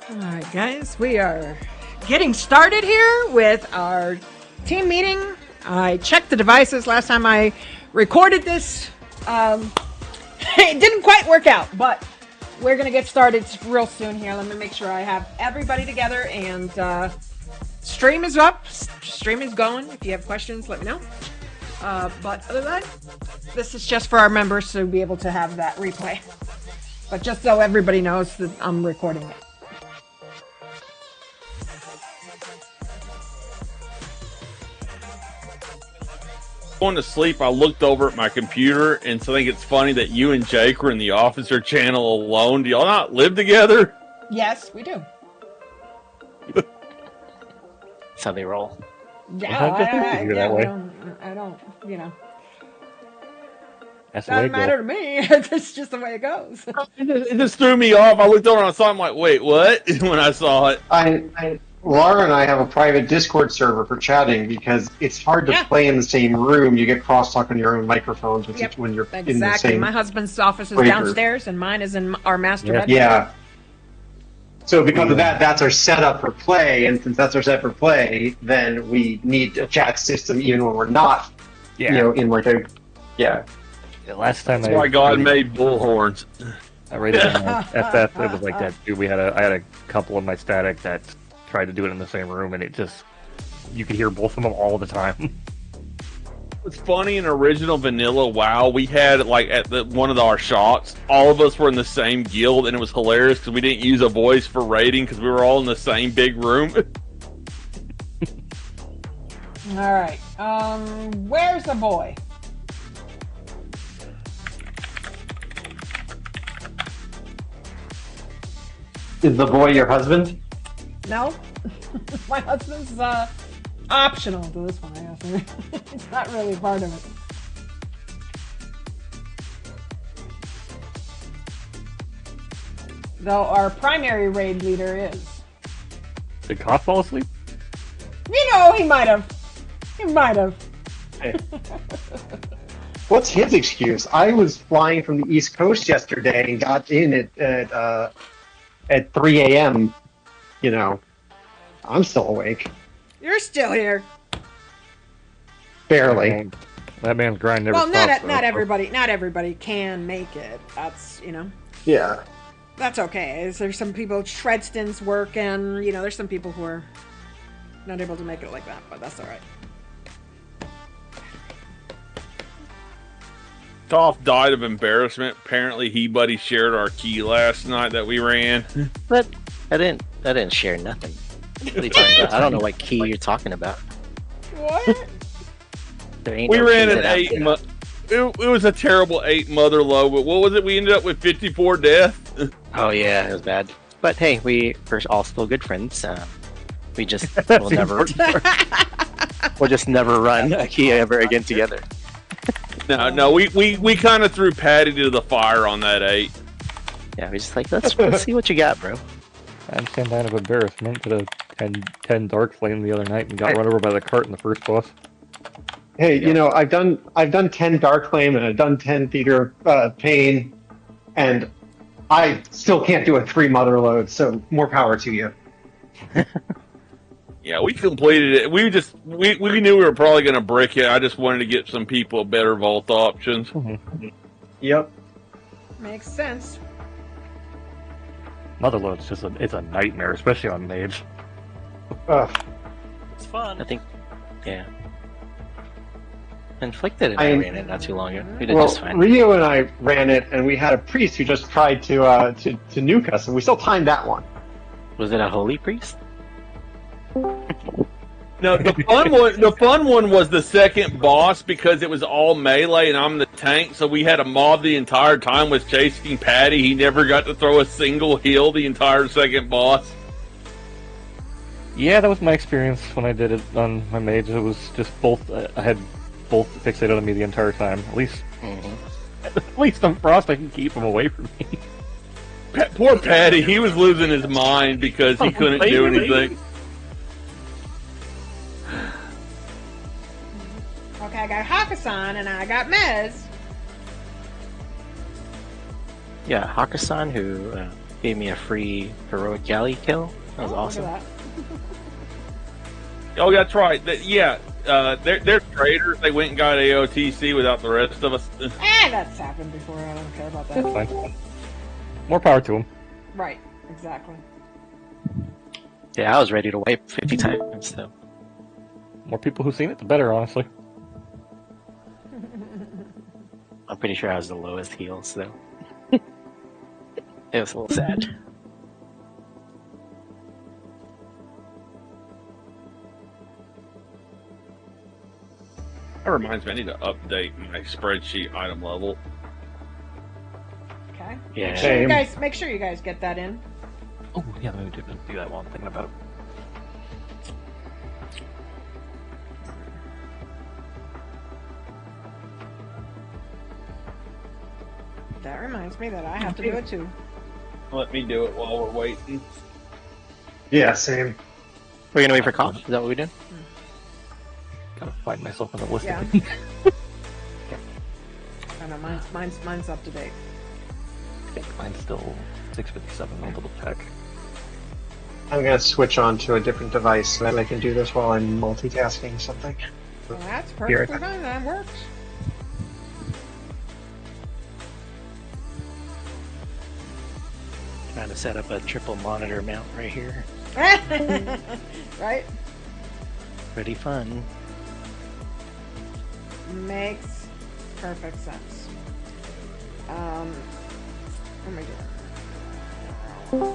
All right, guys, we are getting started here with our team meeting. I checked the devices last time I recorded this. It didn't quite work out, but we're going to get started real soon here. Let me make sure I have everybody together, and stream is up. Stream is going. If you have questions, let me know. But other than that, this is just for our members to be able to have that replay. But just so everybody knows that I'm recording it. Going to sleep, I looked over at my computer, and so I think it's funny that you and Jake were in the officer channel alone. Do y'all not live together? Yes, we do. That's how they roll. Yeah, I don't, you know. That's the way Doesn't matter to me. It's just the way it goes. It just threw me off. I looked over and I saw it. I'm like, wait, what? When I saw it. Laura and I have a private Discord server for chatting because it's hard to play in the same room. You get crosstalk on your own microphones when you're in the same. My husband's office is downstairs and mine is in our master bedroom. Yeah. So because of that, that's our setup for play, and since that's our setup for play, then we need a chat system even when we're not, in like a, last time that's why God made bullhorns. I rated FF. It was like that too. I had a couple of my static that tried to do it in the same room, and it just, you could hear both of them all the time. It's funny, in original vanilla WoW, we had, like, at one of our shops, all of us were in the same guild, and it was hilarious because we didn't use a voice for rating because we were all in the same big room. All right. Where's the boy? Is the boy your husband? No. My husband's optional to this one, I guess. It's not really part of it. Though our primary raid leader is. Did Koth fall asleep? You know, he might have. He might have. Hey. What's his excuse? I was flying from the East Coast yesterday and got in at 3 a.m. You know, I'm still awake. You're still here. Barely. That man's grind never stops. Well, not everybody can make it. That's, Yeah. That's okay. There's some people, Tredston's working, there's some people who are not able to make it like that, but that's all right. Toph died of embarrassment. Apparently, he buddy shared our key last night that we ran. But I didn't share nothing. What are you talking about? I don't know what key you're talking about. What? We ran an 8. It was a terrible 8 mother low. But what was it? We ended up with 54 deaths. Oh yeah, it was bad. But hey, we're all still good friends. We just will never. We'll just never run a key ever again together. No, we kind of threw Patty to the fire on that 8. Yeah, we just like, let's see what you got, bro. I'm standing out of embarrassment to 10 Dark Flame the other night and got run over by the cart in the first boss. Hey, I've done 10 Dark Flame and I've done 10 Theater of Pain, and I still can't do a 3 mother load, so more power to you. Yeah, we completed it. We knew we were probably going to brick it. I just wanted to get some people better vault options. Mm-hmm. Yep. Makes sense. Motherload's just it's a nightmare, especially on Mage. It's fun. I think, yeah. Inflicted and I ran it not too long ago. We did just fine. Rio and I ran it, and we had a priest who just tried to nuke us, and we still timed that one. Was it a holy priest? No, the fun one was the second boss because it was all melee and I'm the tank, so we had a mob the entire time was chasing Patty. He never got to throw a single heal the entire second boss. Yeah, that was my experience when I did it on my mage. It was just both. I had both fixated on me the entire time. At least on Frost, I can keep him away from me. Poor Patty, he was losing his mind because he couldn't do anything. Okay, I got Hakkasan and I got Mez. Yeah, Hakkasan, who gave me a free heroic galley kill. That was awesome. Look at Oh, that's right. They're traders. They went and got AOTC without the rest of us. that. That's happened before. I don't care about that. Fine. More power to him. Right, exactly. Yeah, I was ready to wipe 50 times, so. More people who've seen it, the better, honestly. I'm pretty sure I was the lowest heals, though. It was a little sad. That reminds me, I need to update my spreadsheet item level. Okay. Yeah. Same. Make sure you guys get that in. Oh, yeah, let me do that while I'm thinking about it. That reminds me that I have to do it too. Let me do it while we're waiting. Yeah, same. We're gonna wait for Koff? Is that what we did? Gotta find myself in the list Yeah. again. I know mine's up to date. Mine's still 657. I'll double check. I'm gonna switch on to a different device so that I can do this while I'm multitasking something. Well, that's Here. perfectly fine. That works. Trying to set up a triple monitor mount right here. Right? Pretty fun. Makes perfect sense. What am I doing?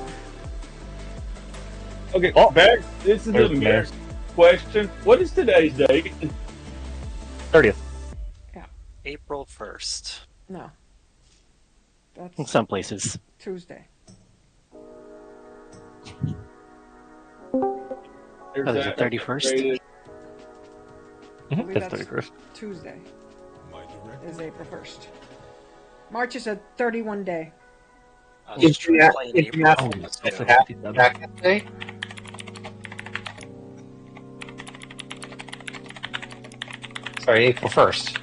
Okay, Oh, back. This is there's the the mayor question. What is today's date? 30th. April 1st. No. In That's some places. Tuesday. Oh, there's a 31st? believe That's that's- 31st. Tuesday is April 1st. March is a 31 day. International Oh, that's Jacket Day? Sorry, April 1st.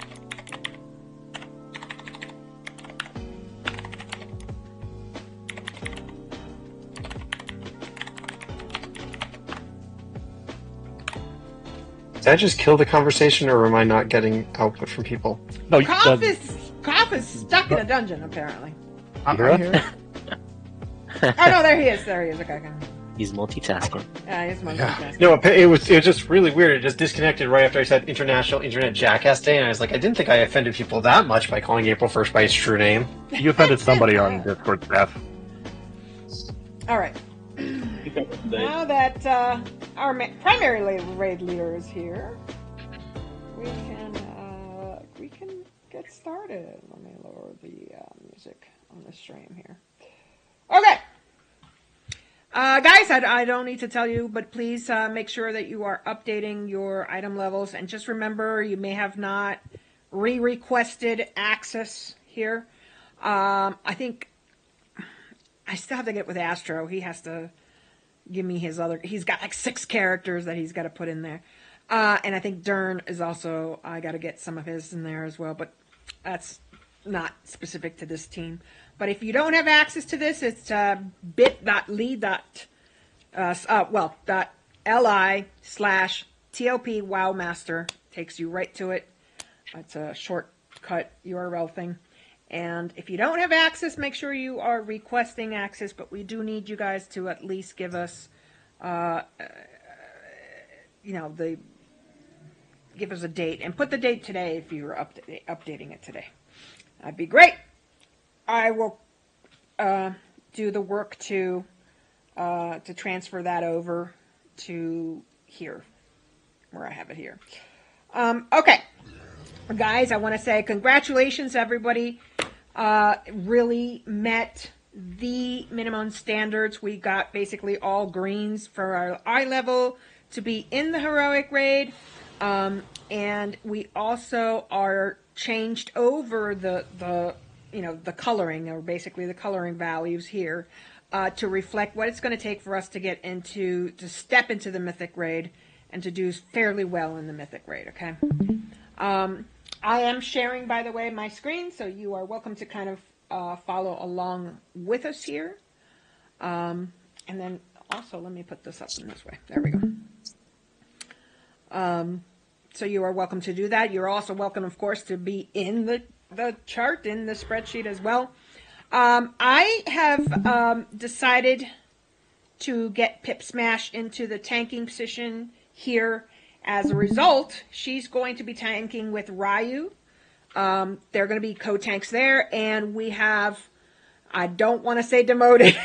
Did I just kill the conversation, or am I not getting output from people? No, Koff is stuck in a dungeon apparently. Hira? Oh no, there he is. There he is. Okay, okay. He's multitasking. Yeah, he's multitasking. No, it was just really weird. It just disconnected right after I said International Internet Jackass Day, and I was like, I didn't think I offended people that much by calling April 1st by its true name. You offended somebody on Discord staff. All right. Now that our primary raid leader is here, we can get started. Let me lower the music on the stream here. Okay, guys, I don't need to tell you, but please make sure that you are updating your item levels, and just remember you may have not requested access here. I think I still have to get with Astro. He has to give me his other. He's got like 6 characters that he's got to put in there, and I think Dern is also. I got to get some of his in there as well, but that's not specific to this team. But if you don't have access to this, it's bit.ly/TLP Wowmaster takes you right to it. It's a shortcut URL thing. And if you don't have access, make sure you are requesting access, but we do need you guys to at least give us, give us a date, and put the date today if you're updating it today. That'd be great. I will do the work to transfer that over to here, where I have it here. Okay. Guys, I want to say congratulations, everybody. Really met the minimum standards. We got basically all greens for our eye level to be in the heroic raid. And we also are changed over the coloring, or basically the coloring values here, to reflect what it's going to take for us to get to step into the Mythic raid and to do fairly well in the Mythic raid, okay? I am sharing, by the way, my screen, so you are welcome to kind of follow along with us here. And then also, let me put this up in this way. There we go. So you are welcome to do that. You're also welcome, of course, to be in the chart, in the spreadsheet as well. I have decided to get Pip Smash into the tanking position here. As a result, she's going to be tanking with Ryu. They're going to be co-tanks there, and we have, I don't want to say demoted,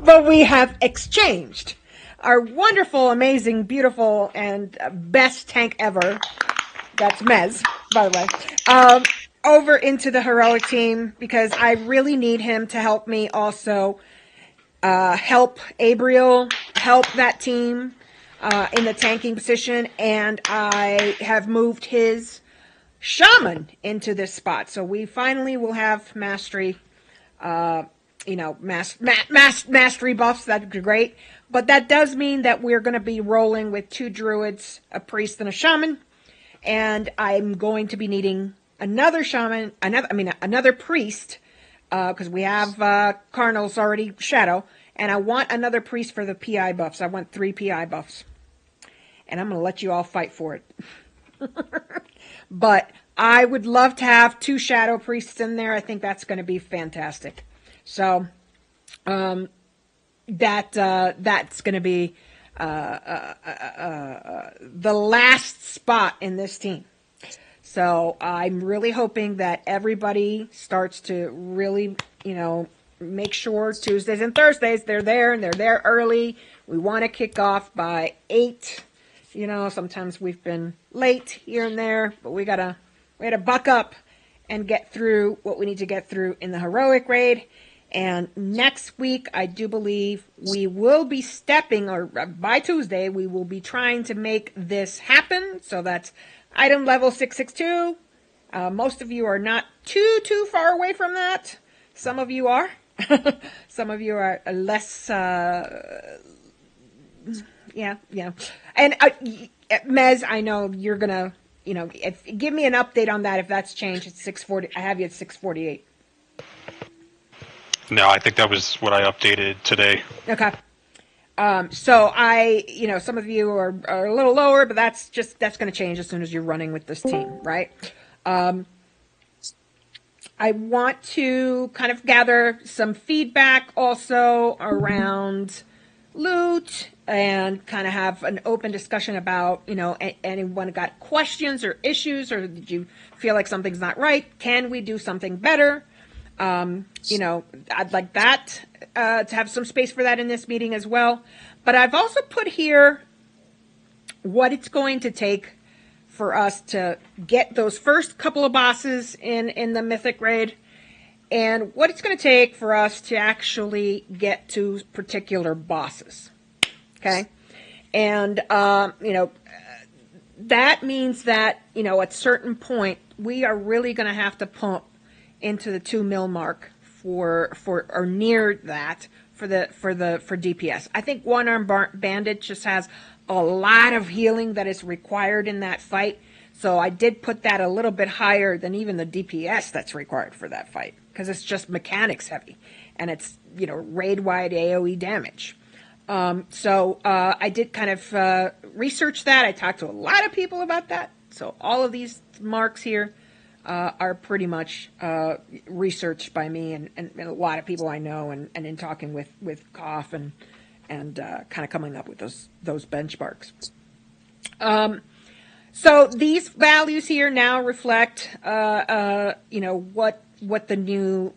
but we have exchanged our wonderful, amazing, beautiful, and best tank ever, that's Mez, by the way, over into the heroic team, because I really need him to help me also help Abriel, help that team in the tanking position, and I have moved his shaman into this spot. So we finally will have mastery, mastery buffs. That'd be great. But that does mean that we're going to be rolling with 2 druids, a priest, and a shaman. And I'm going to be needing another shaman, another priest, because we have Carnals already shadow. And I want another priest for the PI buffs. I want 3 PI buffs. And I'm going to let you all fight for it. But I would love to have 2 shadow priests in there. I think that's going to be fantastic. So that's going to be the last spot in this team. So I'm really hoping that everybody starts to really, make sure Tuesdays and Thursdays they're there, and they're there early. We want to kick off by 8. Sometimes we've been late here and there, but we gotta buck up and get through what we need to get through in the heroic raid. And next week, I do believe we will be stepping, or by Tuesday, we will be trying to make this happen. So that's item level 662. Most of you are not too far away from that. Some of you are. Some of you are less, yeah. And Mez, I know you're gonna, give me an update on that if that's changed. It's 640. I have you at 648. No, I think that was what I updated today. Okay. So some of you are a little lower, but that's going to change as soon as you're running with this team, right? I want to kind of gather some feedback also around loot and kind of have an open discussion about, anyone got questions or issues, or did you feel like something's not right? Can we do something better? I'd like that to have some space for that in this meeting as well. But I've also put here what it's going to take for us to get those first couple of bosses in the Mythic raid, and what it's going to take for us to actually get to particular bosses. Okay? And, that means that, at certain point, we are really going to have to pump into the 2 mil mark for or near that for DPS. I think One Arm Bandit just has a lot of healing that is required in that fight. So I did put that a little bit higher than even the DPS that's required for that fight, because it's just mechanics heavy, and it's, raid wide AoE damage. So I did kind of research that. I talked to a lot of people about that. So all of these marks here are pretty much researched by me and a lot of people I know, and in talking with Koff and kind of coming up with those benchmarks. So these values here now reflect, what the new,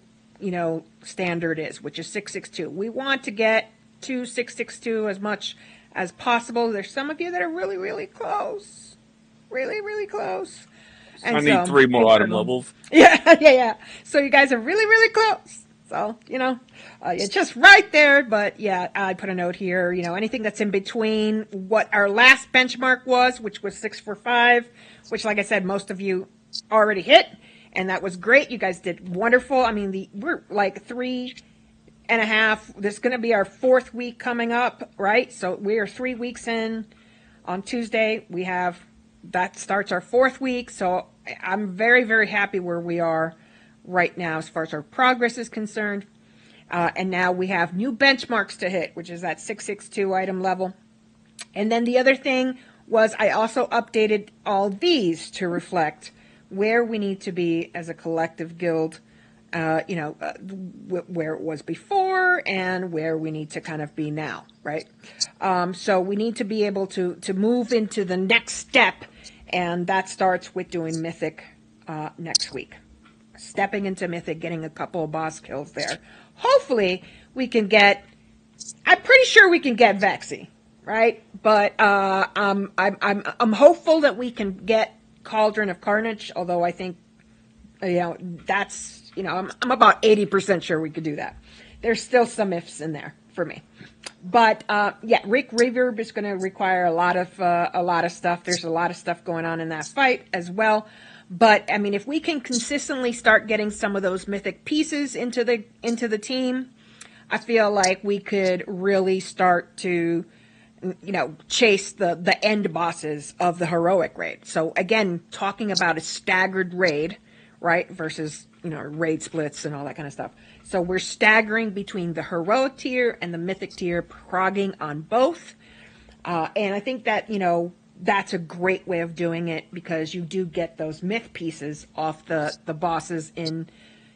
standard is, which is 662. We want to get to 662 as much as possible. There's some of you that are really, really close. Really, really close. And I need 3 more item levels. Yeah. So you guys are really, really close. So, you're just right there. But yeah, I put a note here, anything that's in between what our last benchmark was, which was 645, which, like I said, most of you already hit. And that was great. You guys did wonderful. I mean, we're like 3.5. This is going to be our 4th week coming up, right? So we are 3 weeks in. On Tuesday, that starts our 4th week. So I'm very, very happy where we are right now as far as our progress is concerned. And now we have new benchmarks to hit, which is that 662 item level. And then the other thing was I also updated all these to reflect where we need to be as a collective guild, where it was before and where we need to kind of be now, right? So we need to be able to move into the next step, and that starts with doing Mythic next week. Stepping into Mythic, getting a couple of boss kills there. Hopefully we can get, I'm pretty sure we can get Vexy, right? But I'm hopeful that we can get Cauldron of Carnage, although I think, that's, I'm about 80% sure we could do that. There's still some ifs in there for me. But Rick Reverb is going to require a lot of stuff. There's a lot of stuff going on in that fight as well. But I mean, if we can consistently start getting some of those mythic pieces into the team, I feel like we could really start to, chase the end bosses of the heroic raid. So again, talking about a staggered raid, right, versus raid splits and all that kind of stuff. So we're staggering between the heroic tier and the mythic tier, progging on both. And I think that, that's a great way of doing it because you do get those myth pieces off the bosses in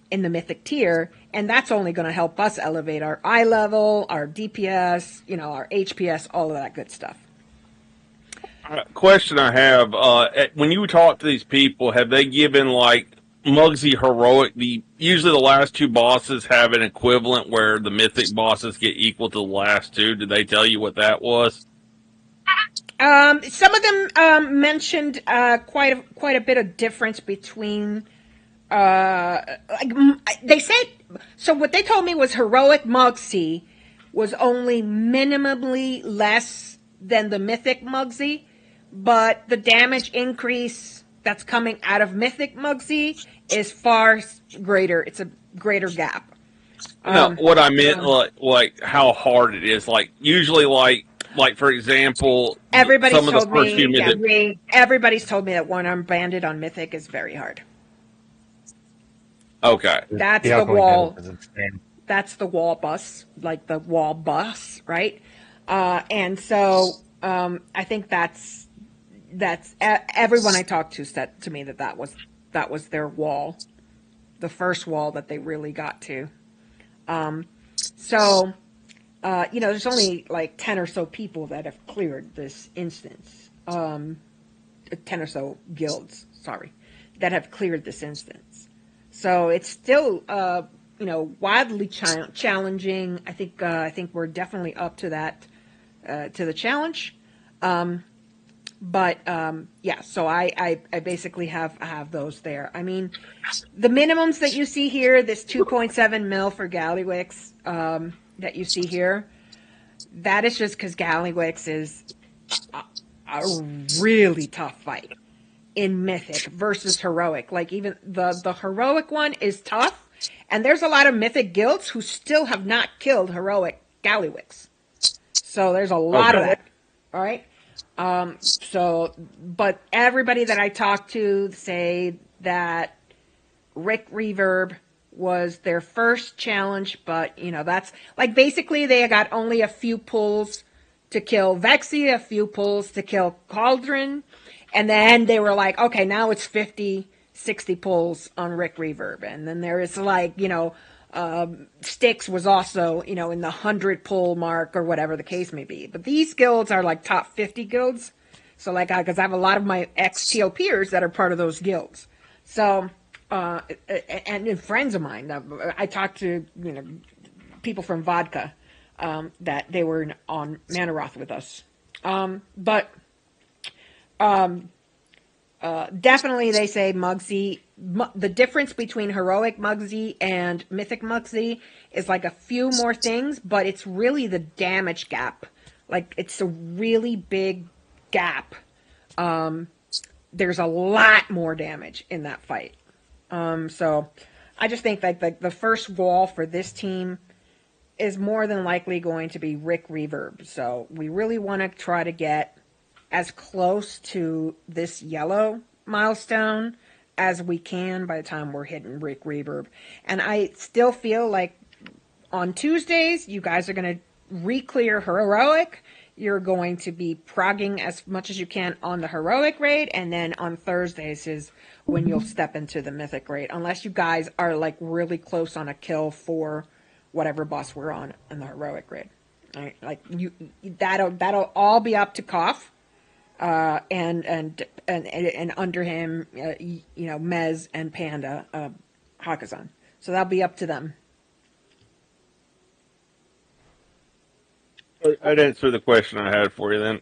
the mythic tier. And that's only going to help us elevate our eye level, our DPS, our HPS, all of that good stuff. Question I have, when you talk to these people, have they given Mugsy Heroic, usually the last two bosses have an equivalent where the mythic bosses get equal to the last two. Did they tell you what that was? Some of them mentioned quite a bit of difference between they said, so what they told me was heroic Mugsy was only minimally less than the mythic Mugsy, but the damage increase that's coming out of mythic Mugsy is far greater. It's a greater gap. No, what I meant, like how hard it is. Usually, for example, everybody's some of the told first few me. mythic. Everybody's told me that one-armed bandit on mythic is very hard. Okay, that's the wall. That's the wall bus, like the wall bus, right? And so I think that's everyone I talked to said to me that was their wall, the first wall that they really got to. There's only 10 or so people that have cleared this instance. 10 or so guilds, that have cleared this instance. So it's still, wildly challenging. I think we're definitely up to that, to the challenge. So I basically have those there. I mean, the minimums that you see here, this 2.7 mil for Gallywix, that you see here, that is just because Gallywix is a really tough fight in Mythic versus Heroic. Even the Heroic one is tough, and there's a lot of Mythic guilds who still have not killed Heroic Gallywix. So there's a lot of that. All right. But everybody that I talked to say that Rick Reverb was their first challenge, but that's basically they got only a few pulls to kill Vexy, a few pulls to kill Cauldron, and then they were like, okay, now it's 50, 60 pulls on Rick Reverb, and then there is Styx was also in the 100 pull mark or whatever the case may be. But these guilds are top 50 guilds, so because I have a lot of my ex-TOPers that are part of those guilds, so. And friends of mine, I talked to people from Vodka that they were on Manaroth with us, definitely they say Mugsy. The difference between heroic Mugsy and mythic Mugsy is a few more things, but it's really the damage gap. It's a really big gap. There's a lot more damage in that fight. So I just think the first wall for this team is more than likely going to be Rick Reverb. So we really want to try to get as close to this yellow milestone as we can by the time we're hitting Rick Reverb. And I still feel on Tuesdays, you guys are going to re-clear heroic. You're going to be progging as much as you can on the heroic raid, and then on Thursdays is when you'll step into the mythic raid, unless you guys are like really close on a kill for whatever boss we're on in the heroic raid. Right? Like that'll all be up to Koff, and under him, Mez and Panda, Hakazan. So that'll be up to them. I'd answer the question I had for you then.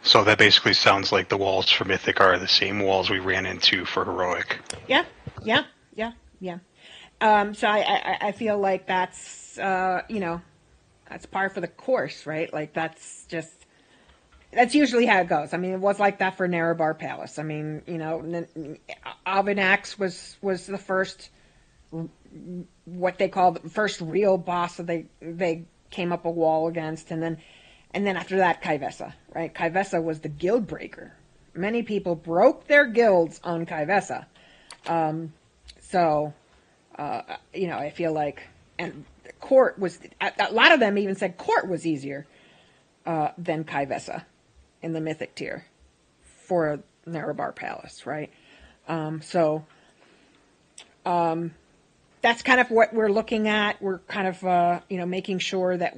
So that basically sounds like the walls for Mythic are the same walls we ran into for Heroic. Yeah. So I feel like that's that's par for the course, right? Like that's usually how it goes. I mean, it was like that for Nerebar Palace. I mean, Avinax was the first, what they call the first real boss that they came up a wall against, and then after that, Kaivessa, right? Kaivessa was the guild breaker. Many people broke their guilds on Kaivessa. I feel like, and Court was, a lot of them even said Court was easier than Kaivessa in the Mythic tier for Nerebar Palace, right? That's kind of what we're looking at. We're kind of, making sure that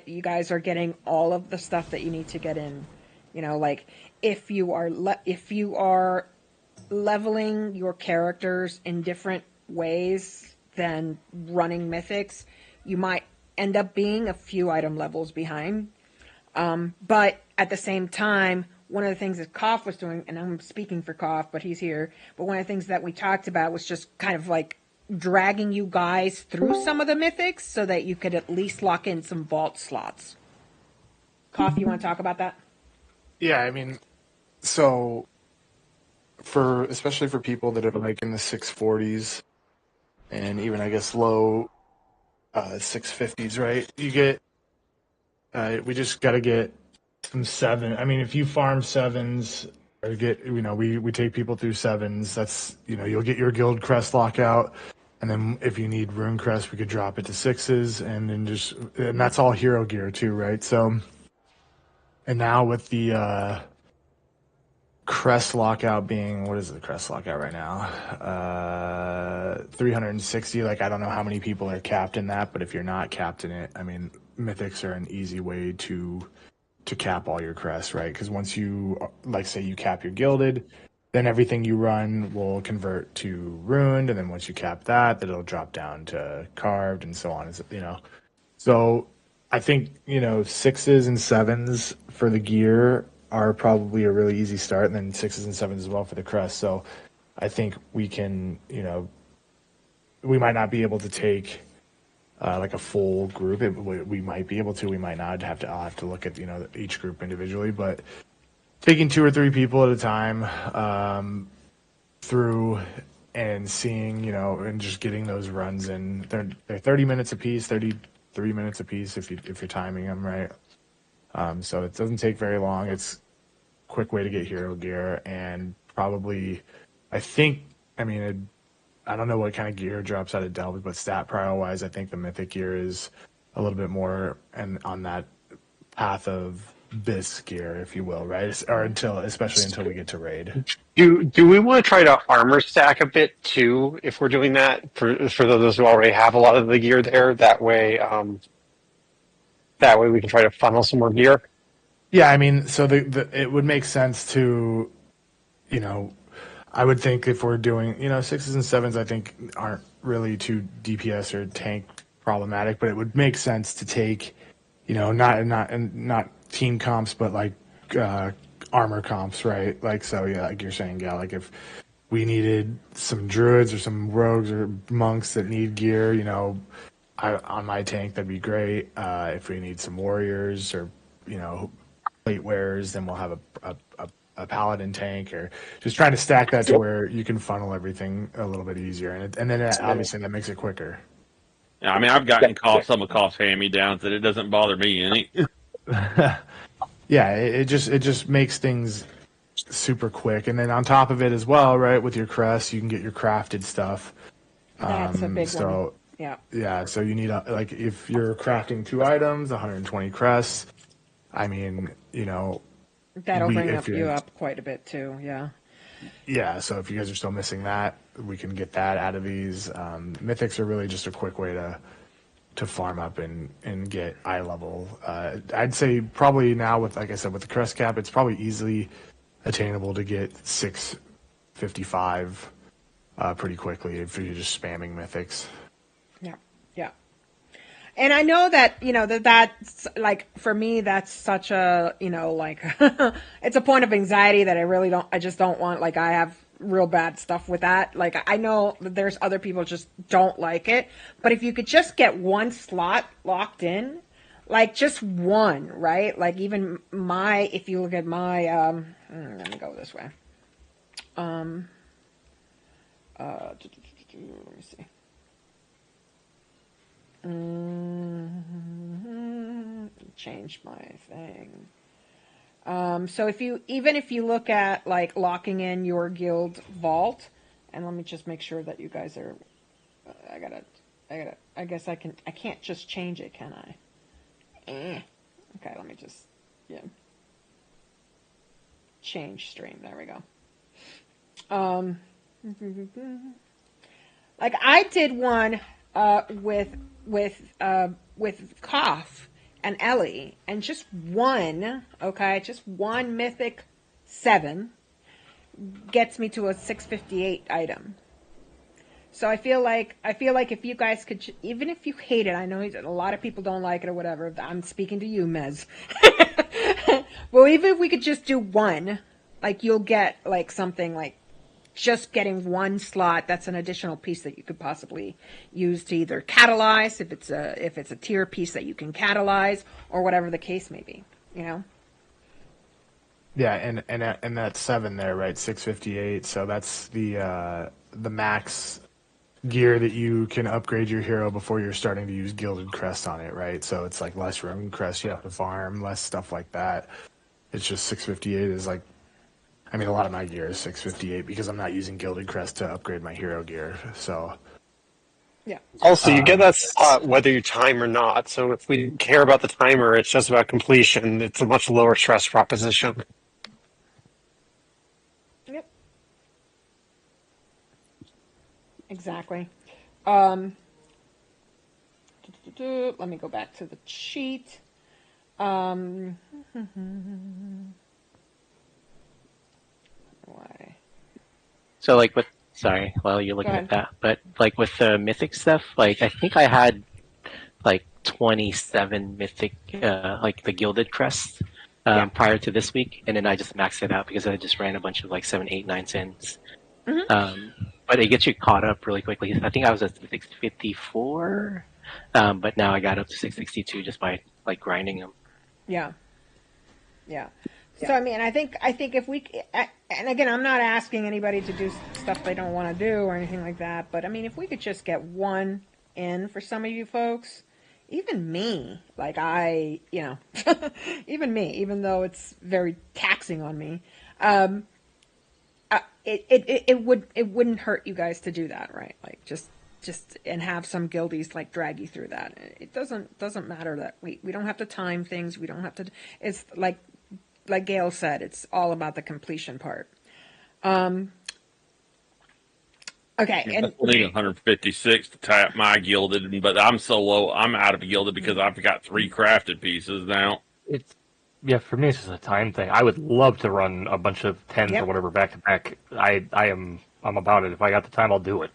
you guys are getting all of the stuff that you need to get in. Like if you are leveling your characters in different ways than running mythics, you might end up being a few item levels behind. But at the same time, one of the things that Koff was doing, and I'm speaking for Koff, but he's here, but one of the things that we talked about was just kind of like dragging you guys through some of the mythics so that you could at least lock in some vault slots. Koff, you want to talk about that? Yeah, I mean, so especially for people that are like in the 640s and even I guess low 650s, right? You get we just got to get some 7. I mean, if you farm 7s or get, we take people through 7s, that's, you'll get your guild crest lockout. And then if you need rune crest, we could drop it to 6s, and then and that's all hero gear too, right? So, and now with the crest lockout being, what is the crest lockout right now? 360. Like, I don't know how many people are capped in that, but if you're not capped in it, I mean, mythics are an easy way to cap all your crests, right? Because once you, like, say you cap your gilded, then everything you run will convert to ruined, and then once you cap that, then it'll drop down to carved, and so on. So I think 6s and 7s for the gear are probably a really easy start, and then 6s and 7s as well for the crest. So I think we can, we might not be able to take like a full group. We might be able to, we might not. I'll have to look at each group individually, but taking 2 or 3 people at a time through and seeing, and just getting those runs in. They're 30 minutes apiece, 33 minutes apiece if you're timing them right. So it doesn't take very long. It's a quick way to get hero gear, and probably, I don't know what kind of gear drops out of Delve, but stat prio wise, I think the mythic gear is a little bit more and on that path of this gear, if you will, right? Or especially until we get to raid. Do we want to try to armor stack a bit too, if we're doing that for those who already have a lot of the gear there? That way we can try to funnel some more gear. Yeah, I mean, so it would make sense to, I would think if we're doing, 6s and 7s, I think aren't really too DPS or tank problematic, but it would make sense to take, not team comps, but like armor comps, right? Like, so yeah, like you're saying, Gal, like if we needed some druids or some rogues or monks that need gear, on my tank, that'd be great. If we need some warriors or, plate wearers, then we'll have a paladin tank, or just trying to stack that to where you can funnel everything a little bit easier. And then obviously that makes it quicker. Yeah, I mean, I've gotten some of Koff's hand-me-downs that it doesn't bother me any. Yeah, it just makes things super quick. And then on top of it as well, right, with your crest, you can get your crafted stuff. That's a big one. Yeah. Yeah, so you need like if you're crafting 2 items, 120 crests. I mean, That'll bring if up you you're up quite a bit too. Yeah. yeah. So if you guys are still missing that, we can get that out of these. Mythics are really just a quick way to farm up and get eye level. I'd say probably now with, like I said, with the crest cap, it's probably easily attainable to get 655 pretty quickly if you're just spamming mythics. Yeah. Yeah. And I know that, that's like, for me, that's such a, like, it's a point of anxiety that I just don't want, like, I have real bad stuff with that. Like, I know that there's other people just don't like it, but if you could just get one slot locked in, like just one, right? Like even if you look at my, let me go this way. Let me see. Change my thing. So if you look at like locking in your guild vault, and let me just make sure that you guys are. I guess I can't just change it, can I? Okay, let me just change stream. There we go. Like I did one with Cough and Ellie, and just one mythic 7 gets me to a 658 item. So I feel like if you guys could, even if you hate it, I know a lot of people don't like it or whatever. I'm speaking to you, Mez. Well, even if we could just do one, like you'll get like something like just getting one slot. That's an additional piece that you could possibly use to either catalyze if it's a tier piece that you can catalyze or whatever the case may be. Yeah, and that 7 there, right? 658. So that's the max gear that you can upgrade your hero before you're starting to use gilded crest on it, right? So it's like less rune crest you have to farm, less stuff like that. It's just 658 is like, I mean, a lot of my gear is 658 because I'm not using gilded crest to upgrade my hero gear. So yeah. Also, you get that slot whether you time or not. So if we care about the timer, it's just about completion. It's a much lower stress proposition. Yep. Exactly. Let me go back to the cheat. Why? So like sorry, while you're looking at that, but like with the mythic stuff, like I think I had like 27 mythic, like the gilded crest prior to this week, and then I just maxed it out because I just ran a bunch of like 7, 8, 9 cents. But it gets you caught up really quickly. I think I was at 654, but now I got up to 662 just by like grinding them. Yeah. So I mean, I think if we, and again, I'm not asking anybody to do stuff they don't want to do or anything like that, but I mean, if we could just get one in for some of you folks, even me, like even me, even though it's very taxing on me, it wouldn't hurt you guys to do that, right? Like just and have some guildies like drag you through that. It doesn't matter that we don't have to time things. We don't have to. It's like Gail said, it's all about the completion part. Okay, and I need 156 to tap my gilded, but I'm so low, I'm out of gilded because I've got 3 crafted pieces now. For me, it's just a time thing. I would love to run a bunch of 10s or whatever back to back. I'm about it. If I got the time, I'll do it.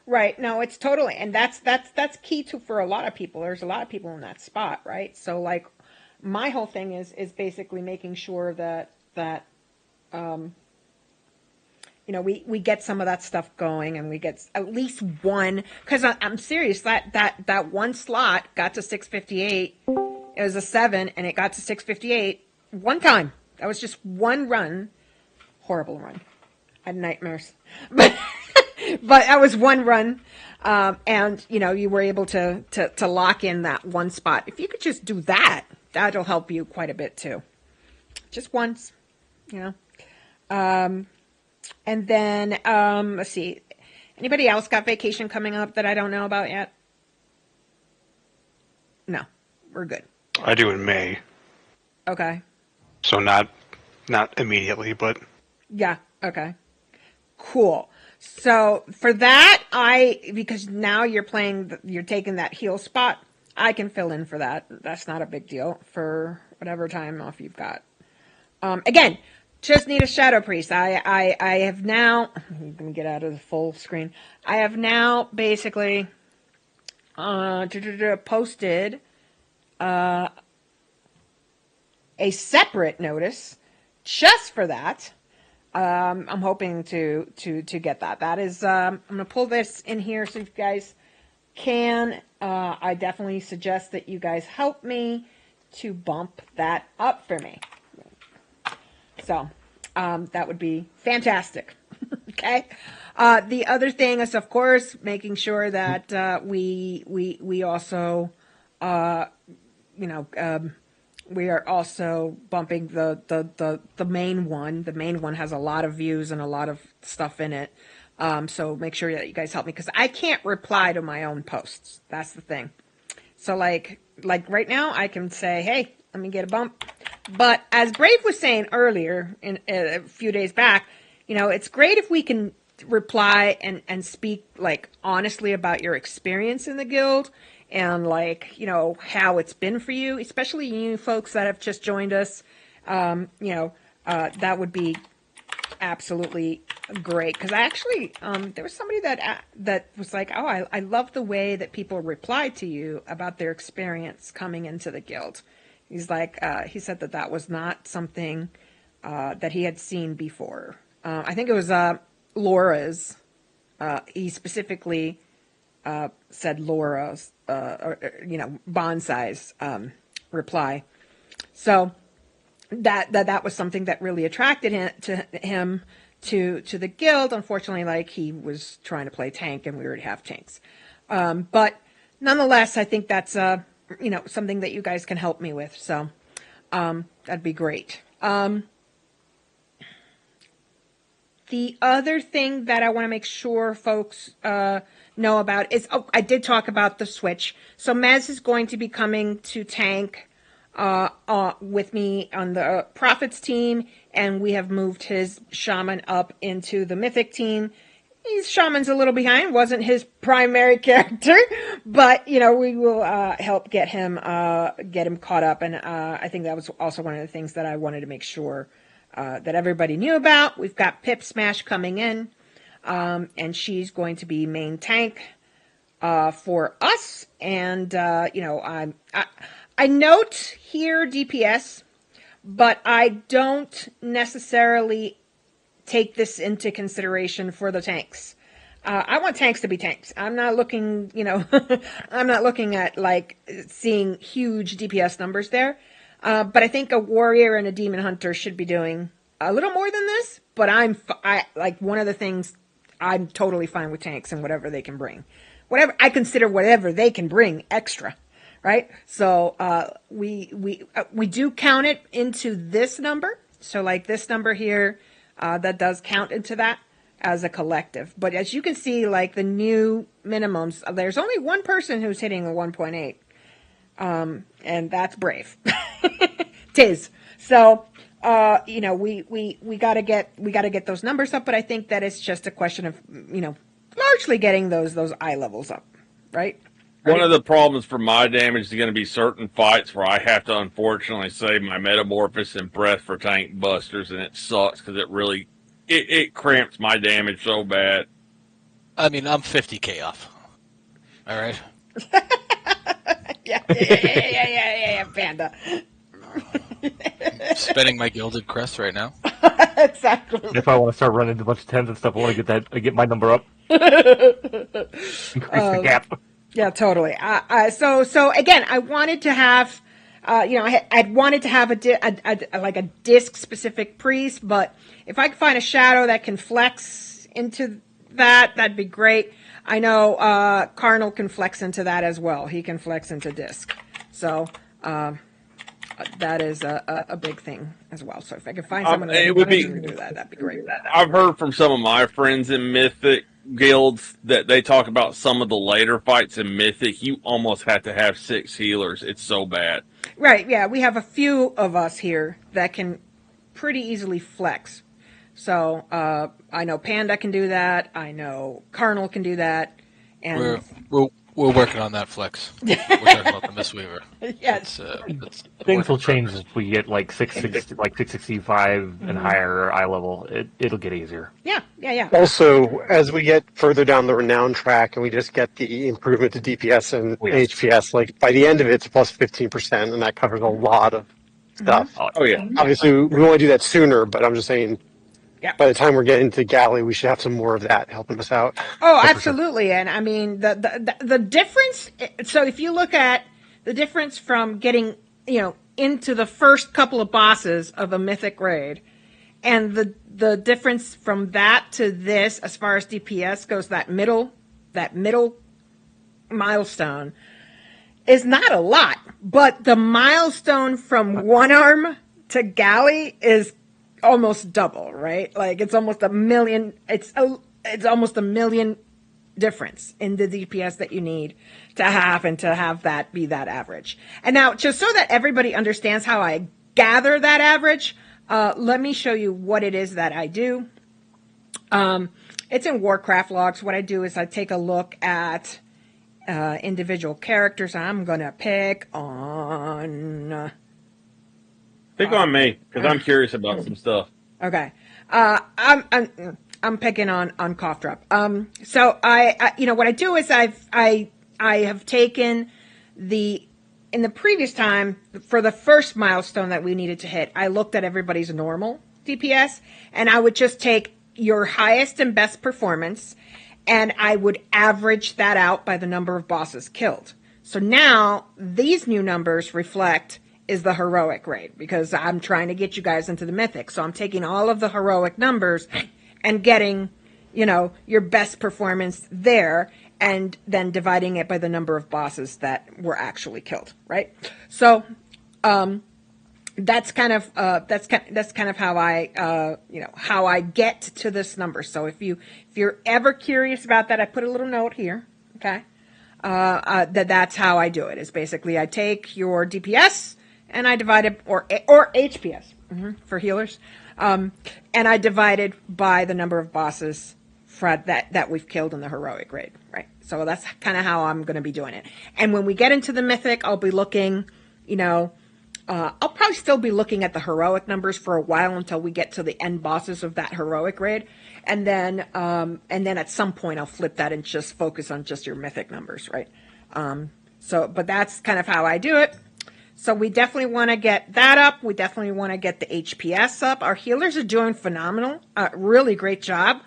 Right. No, it's totally, and that's key for a lot of people. There's a lot of people in that spot, right? So like, my whole thing is basically making sure that we get some of that stuff going, and we get at least one. Because I'm serious, that one slot got to 658. It was a 7, and it got to 658 one time. That was just one run. Horrible run. I had nightmares, but that was one run. And you were able to lock in that one spot. If you could just do that, that'll help you quite a bit too. Just once, And then let's see. Anybody else got vacation coming up that I don't know about yet? No, we're good. I do in May, Okay. so not immediately, but Yeah. Okay. Cool. So for that, because now you're taking that heal spot, I can fill in for that. That's not a big deal for whatever time off you've got. Again, just need a shadow priest. I have now. Let me get out of the full screen. I have now basically posted a separate notice just for that. I'm hoping to get that. That is, I'm gonna pull this in here so you guys can. I definitely suggest that you guys help me to bump that up for me. So that would be fantastic. Okay. The other thing is, of course, making sure that we also, we are also bumping the main one. The main one has a lot of views and a lot of stuff in it. So make sure that you guys help me because I can't reply to my own posts. That's the thing. So like right now, I can say, hey, let me get a bump. But as Brave was saying earlier, in a few days back, it's great if we can reply and speak like honestly about your experience in the guild and how it's been for you, especially you folks that have just joined us. That would be absolutely great because I actually there was somebody that was like, oh, I love the way that people replied to you about their experience coming into the guild. He's like, he said that was not something that he had seen before. I think it was Laura's. He specifically said Laura's, Bonsai's reply. So that was something that really attracted him to the guild. Unfortunately, he was trying to play tank, and we already have tanks. But nonetheless, I think that's something that you guys can help me with. So that'd be great. The other thing that I want to make sure folks know about is, I did talk about the switch. So Mez is going to be coming to tank with me on the Prophets team, and we have moved his shaman up into the Mythic team. His shaman's a little behind, wasn't his primary character, but we will help get him caught up. And I think that was also one of the things that I wanted to make sure that everybody knew about. We've got Pip Smash coming in, and she's going to be main tank for us. And I note here DPS, but I don't necessarily take this into consideration for the tanks. I want tanks to be tanks. I'm not looking, I'm not looking at seeing huge DPS numbers there. But I think a warrior and a demon hunter should be doing a little more than this. But one of the things, I'm totally fine with tanks and whatever they can bring. I consider whatever they can bring extra, right? So we do count it into this number. So this number here, that does count into that as a collective. But as you can see, the new minimums, there's only one person who's hitting a 1.8. And that's Brave. Tis. So, we gotta get those numbers up, but I think that it's just a question of, largely getting those eye levels up, right? One of the problems for my damage is going to be certain fights where I have to unfortunately save my Metamorphosis and Breath for tank busters, and it sucks because it really, it cramps my damage so bad. I mean, I'm 50k off. All right. Yeah, Panda. Spending my gilded crest right now. Exactly. If I want to start running a bunch of tens and stuff, I want to get my number up. Increase the gap. Yeah, totally. So again, I wanted to have, I'd wanted to have a disc specific priest, but if I can find a shadow that can flex into that, that'd be great. I know Carnal can flex into that as well. He can flex into disc. So that is a big thing as well. So if I could find someone that would do that, that'd be great. I've heard from some of my friends in Mythic guilds that they talk about some of the later fights in Mythic, you almost have to have 6 healers. It's so bad. Right, yeah, we have a few of us here that can pretty easily flex. So I know Panda can do that. I know Carnal can do that. And We're working on that flex. We're talking about the Mistweaver. yes, Things will change as we get like 665 and higher eye level. It'll get easier. yeah. Also, as we get further down the renown track and we just get the improvement to DPS and HPS, like by the end of it, it's plus 15%, and that covers a lot of stuff. Oh, yeah. Obviously, we want to do that sooner, but I'm just saying, Yeah. by the time we're getting to Galley, we should have some more of that helping us out. Oh, absolutely. And I mean, the difference, so if you look at the difference from getting, into the first couple of bosses of a Mythic raid, and the difference from that to this, as far as DPS goes, that middle milestone is not a lot, but the milestone from one arm to Galley is almost double, right? Like it's almost a million. It's almost a million difference in the DPS that you need to have, and to have that be that average. And now, just so that everybody understands how I gather that average, let me show you what it is that I do. It's in Warcraft logs. What I do is I take a look at individual characters. I'm gonna pick on. Pick on me, because I'm curious about some stuff. Okay. I'm picking on Cough Drop. So I what I do is I have taken in the previous time, for the first milestone that we needed to hit, I looked at everybody's normal DPS, and I would just take your highest and best performance, and I would average that out by the number of bosses killed. So now these new numbers reflect is the heroic raid, because I'm trying to get you guys into the Mythic. So I'm taking all of the heroic numbers and getting, your best performance there, and then dividing it by the number of bosses that were actually killed, right? So that's kind of how I get to this number. So if you're ever curious about that, I put a little note here, okay? That's how I do it. Is basically I take your DPS and I divide it, or HPS for healers, and I divide it by the number of bosses that we've killed in the heroic raid, right? So that's kind of how I'm going to be doing it. And when we get into the Mythic, I'll be looking, I'll probably still be looking at the heroic numbers for a while until we get to the end bosses of that heroic raid, and then at some point I'll flip that and just focus on just your Mythic numbers, right? But that's kind of how I do it. So we definitely want to get that up. We definitely want to get the HPS up. Our healers are doing phenomenal. Really great job.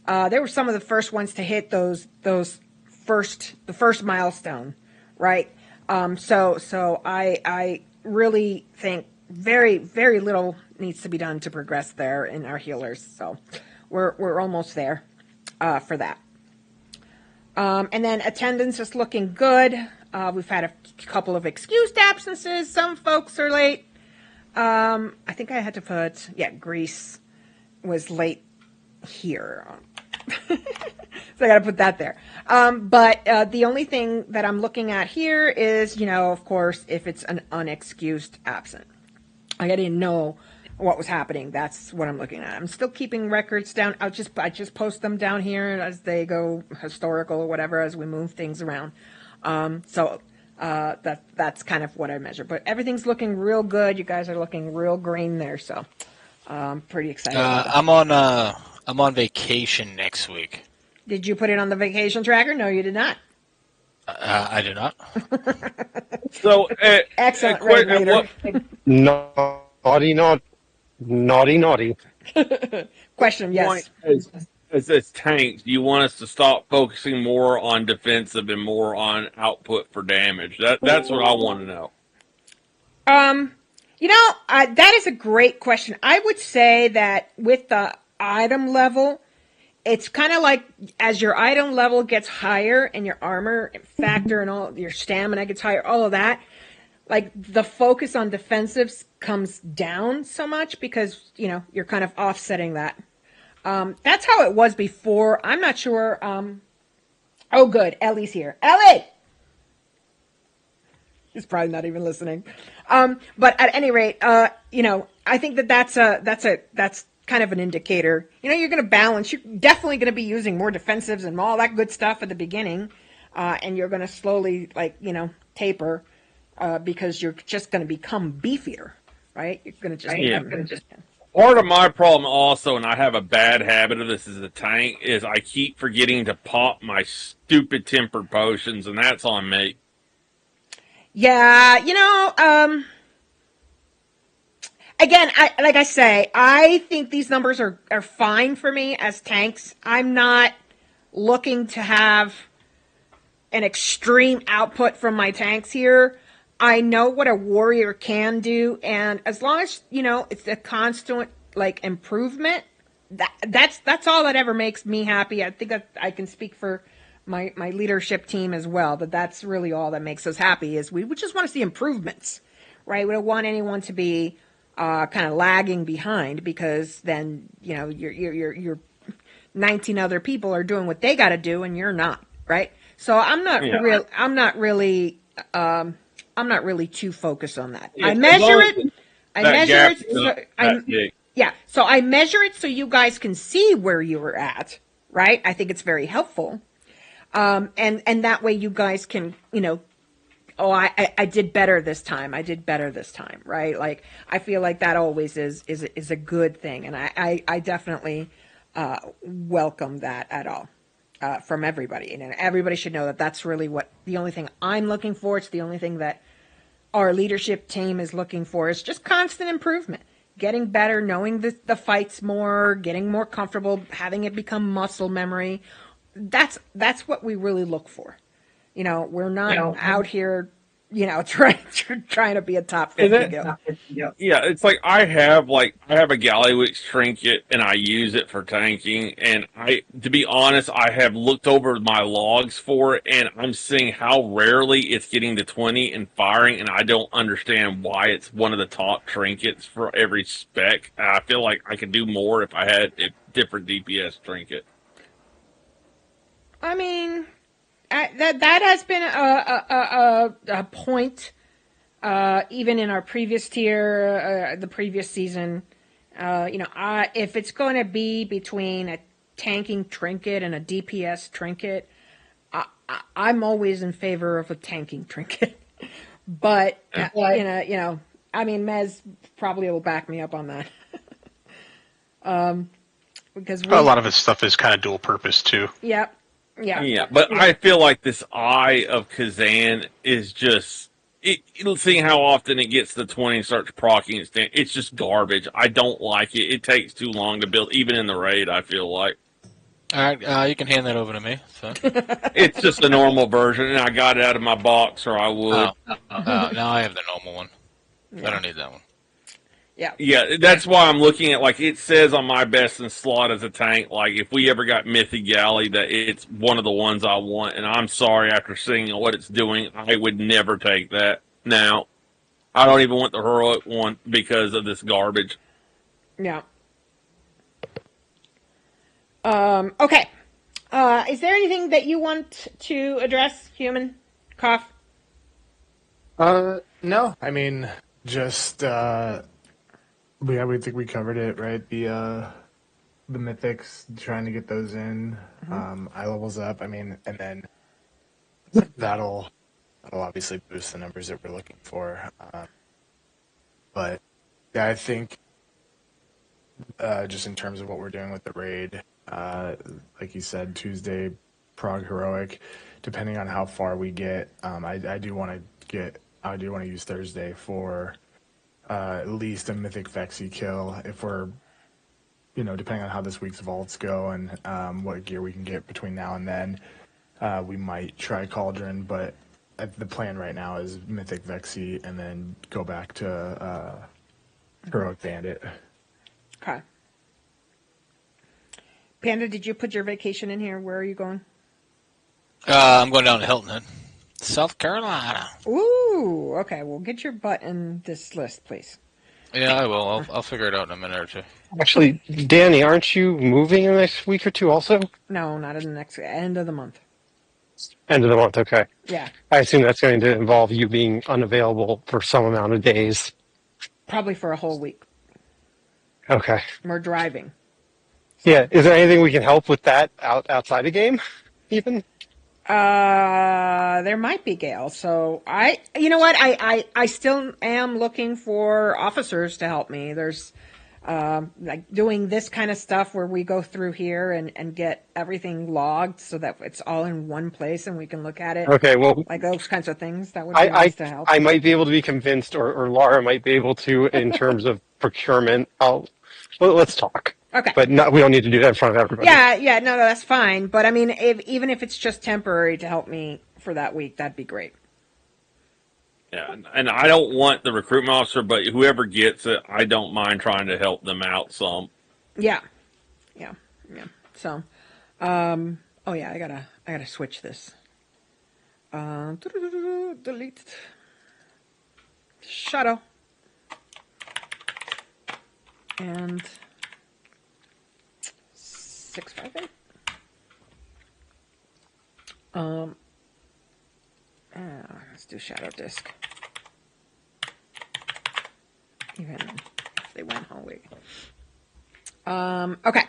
They were some of the first ones to hit the first milestone, right? So I really think very, very little needs to be done to progress there in our healers. So we're almost there for that. And then attendance is looking good. We've had a couple of excused absences. Some folks are late. I think I had to put, Greece was late here. So I got to put that there. But the only thing that I'm looking at here is, of course, if it's an unexcused absent. I didn't know what was happening. That's what I'm looking at. I'm still keeping records down. I just post them down here as they go historical or whatever as we move things around. So that's kind of what I measure. But everything's looking real good. You guys are looking real green there, so I'm pretty excited. I'm on vacation next week. Did you put it on the vacation tracker? No, you did not. I did not. So Excellent, Red Leader. Naughty. Question, yes. As tanks, do you want us to stop focusing more on defensive and more on output for damage? That's what I want to know. That is a great question. I would say that with the item level, it's kind of like as your item level gets higher and your armor factor and all your stamina gets higher, all of that, like the focus on defensives comes down so much because, you're kind of offsetting that. That's how it was before. I'm not sure. Oh, good. Ellie's here. Ellie! He's probably not even listening. But at any rate, I think that's kind of an indicator. You're going to balance. You're definitely going to be using more defensives and all that good stuff at the beginning. And you're going to slowly, taper because you're just going to become beefier, right? You're going to just. Part of my problem also, and I have a bad habit of this as a tank, is I keep forgetting to pop my stupid tempered potions, and that's on me. Yeah, again, I think these numbers are fine for me as tanks. I'm not looking to have an extreme output from my tanks here. I know what a warrior can do, and as long as, it's a constant, improvement, that's all that ever makes me happy. I think I can speak for my leadership team as well, that's really all that makes us happy is we just want to see improvements, right? We don't want anyone to be kind of lagging behind because then, your 19 other people are doing what they got to do and you're not, right? So I'm not really too focused on that. Yeah, I measure it. So I measure it so you guys can see where you were at, right? I think it's very helpful. And that way you guys can, I did better this time. Right? I feel like that always is a good thing. And I definitely welcome that at all. From everybody. And everybody should know that that's really the only thing I'm looking for. It's the only thing that our leadership team is looking for is just constant improvement, getting better, knowing the fights more, getting more comfortable, having it become muscle memory. That's what we really look for. We're not out here, trying to be a top 50 guild. Yeah, it's like I have a Gallywix trinket and I use it for tanking, and to be honest, I have looked over my logs for it and I'm seeing how rarely it's getting to 20 and firing, and I don't understand why it's one of the top trinkets for every spec. I feel like I could do more if I had a different DPS trinket. I mean, that has been a point, even in our previous tier, the previous season. If it's going to be between a tanking trinket and a DPS trinket, I'm always in favor of a tanking trinket. But Mez probably will back me up on that. Because a lot of his stuff is kind of dual purpose too. Yep. Yeah, but I feel like this Eye of Kazan is just seeing how often it gets to 20 and starts procking it's just garbage. I don't like it. It takes too long to build, even in the raid, I feel like. Alright, you can hand that over to me. So. It's just a normal version, and I got it out of my box, or I would. Now I have the normal one. I don't need that one. Yeah, that's why I'm looking at, it says on my best in slot as a tank, if we ever got Mythic Galley, that it's one of the ones I want, and I'm sorry, after seeing what it's doing, I would never take that. Now, I don't even want the heroic one because of this garbage. Yeah. Okay. Is there anything that you want to address, Human? Cough? No. I mean, just, we think we covered it, right? The mythics, trying to get those in, eye levels up. I mean, and then that'll obviously boost the numbers that we're looking for. But yeah, I think just in terms of what we're doing with the raid, like you said, Tuesday, prog heroic, depending on how far we get, I do want to use Thursday for at least a Mythic Vexy kill if we're, depending on how this week's vaults go and what gear we can get between now and then, we might try Cauldron, but the plan right now is Mythic Vexy and then go back to Heroic Bandit. Okay. Panda, did you put your vacation in here? Where are you going? I'm going down to Hilton Head, South Carolina. Ooh, okay. Well, get your butt in this list, please. Yeah, I will. I'll figure it out in a minute or two. Actually, Danny, aren't you moving in the next week or two also? No, not in the next end of the month. End of the month, okay. Yeah, I assume that's going to involve you being unavailable for some amount of days. probably for a whole week. Okay. We're driving. Yeah, is there anything we can help with that outside the game, even? There might be, Gail. So you know what? I still am looking for officers to help me. There's, like doing this kind of stuff where we go through here and get everything logged so that it's all in one place and we can look at it. Okay, well, Like those kinds of things. That would be nice to help. I might be able to be convinced, or Laura might be able to in terms of procurement. Let's talk. Okay. But no, we don't need to do that in front of everybody. Yeah, no, that's fine. But I mean, even if it's just temporary to help me for that week, that'd be great. Yeah, and I don't want the recruitment officer, but whoever gets it, I don't mind trying to help them out some. Yeah. So, oh yeah, I gotta switch this. Delete. Shadow. And 658. Let's do shadow disk. Even if they went whole week. Okay.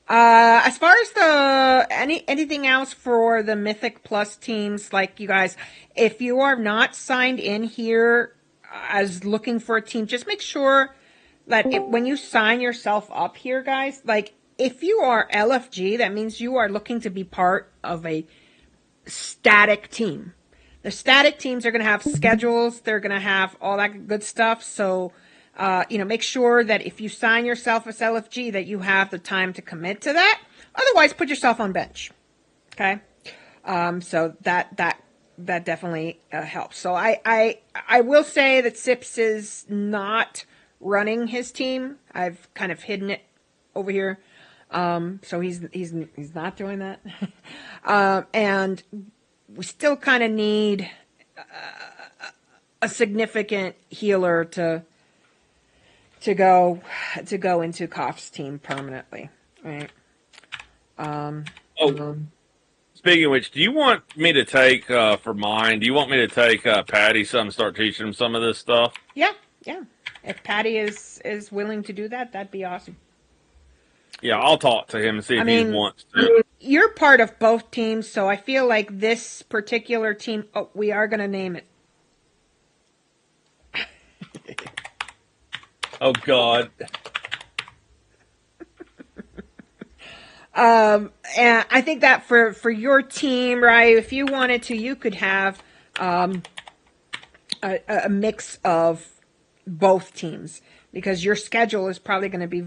As far as anything else for the Mythic Plus teams, like you guys, if you are not signed in here as looking for a team, just make sure that when you sign yourself up here, guys, like if you are LFG, that means you are looking to be part of a static team. The static teams are going to have schedules. They're going to have all that good stuff. So, make sure that if you sign yourself as LFG, that you have the time to commit to that. Otherwise, put yourself on bench. Okay. So that definitely helps. So I will say that Sips is not running his team. I've kind of hidden it over here. So he's not doing that. And we still kind of need a significant healer to go into Koff's team permanently, right? Speaking of which, do you want me to take for mine? Do you want me to take Patty some and start teaching him some of this stuff? Yeah. If Patty is willing to do that, that'd be awesome. Yeah, I'll talk to him and see if he wants to. You're part of both teams, so I feel like this particular team. Oh, we are going to name it. Oh God. And I think that for your team, right, if you wanted to, you could have a mix of both teams, because your schedule is probably going to be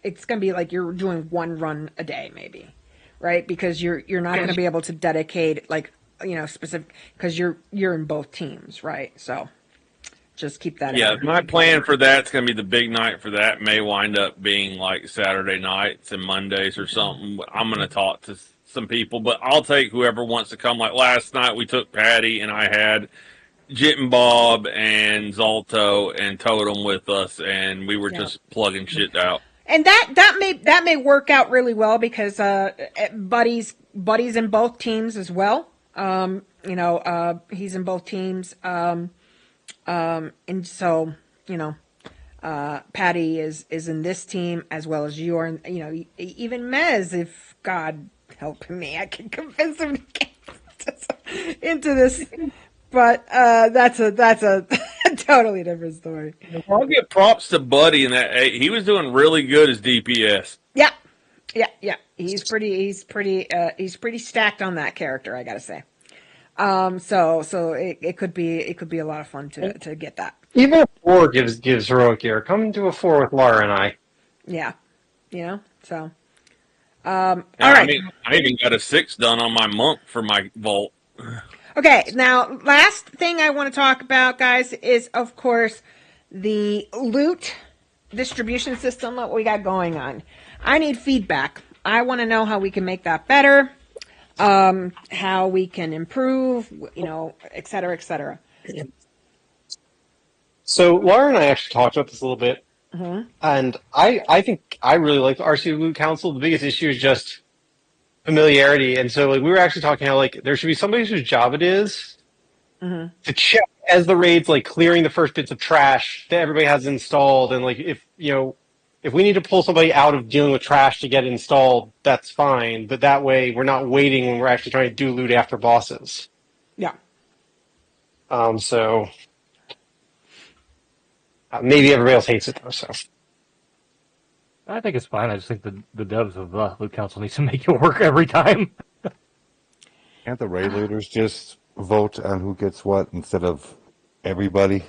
it's going to be like you're doing one run a day, maybe, right? Because you're not going to be able to dedicate specific, because you're in both teams, right? So just keep that in mind. My plan for that's going to be the big night for that may wind up being like Saturday nights and Mondays or something. I'm going to talk to some people, but I'll take whoever wants to come. Like last night we took Patty and I had Jit and Bob and Zolto and Totem with us, and we were just plugging shit out. And that may work out really well because Buddy's in both teams as well. He's in both teams. And so, Patty is in this team as well as you are. And, even Mez, if God help me, I can convince him to get into this. But that's a totally different story. I'll give props to Buddy in that. He was doing really good as DPS. Yeah. He's pretty stacked on that character, I gotta say. So it could be a lot of fun to get that. Even a 4 gives heroic gear. Come to a 4 with Laura and I. Yeah, so. All right. I even got a 6 done on my monk for my vault. Okay, now last thing I want to talk about, guys, is of course the loot distribution system that we got going on. I need feedback. I want to know how we can make that better, how we can improve, et cetera, et cetera. So Laura and I actually talked about this a little bit, and I think I really like the RC Loot Council. The biggest issue is just familiarity, and so like we were actually talking how like there should be somebody whose job it is to check as the raid's like clearing the first bits of trash that everybody has installed, and like if if we need to pull somebody out of dealing with trash to get it installed, that's fine. But that way we're not waiting when we're actually trying to do loot after bosses. Yeah. So maybe everybody else hates it though. So I think it's fine. I just think the devs of Loot Council needs to make it work every time. Can't the raid leaders just vote on who gets what instead of everybody?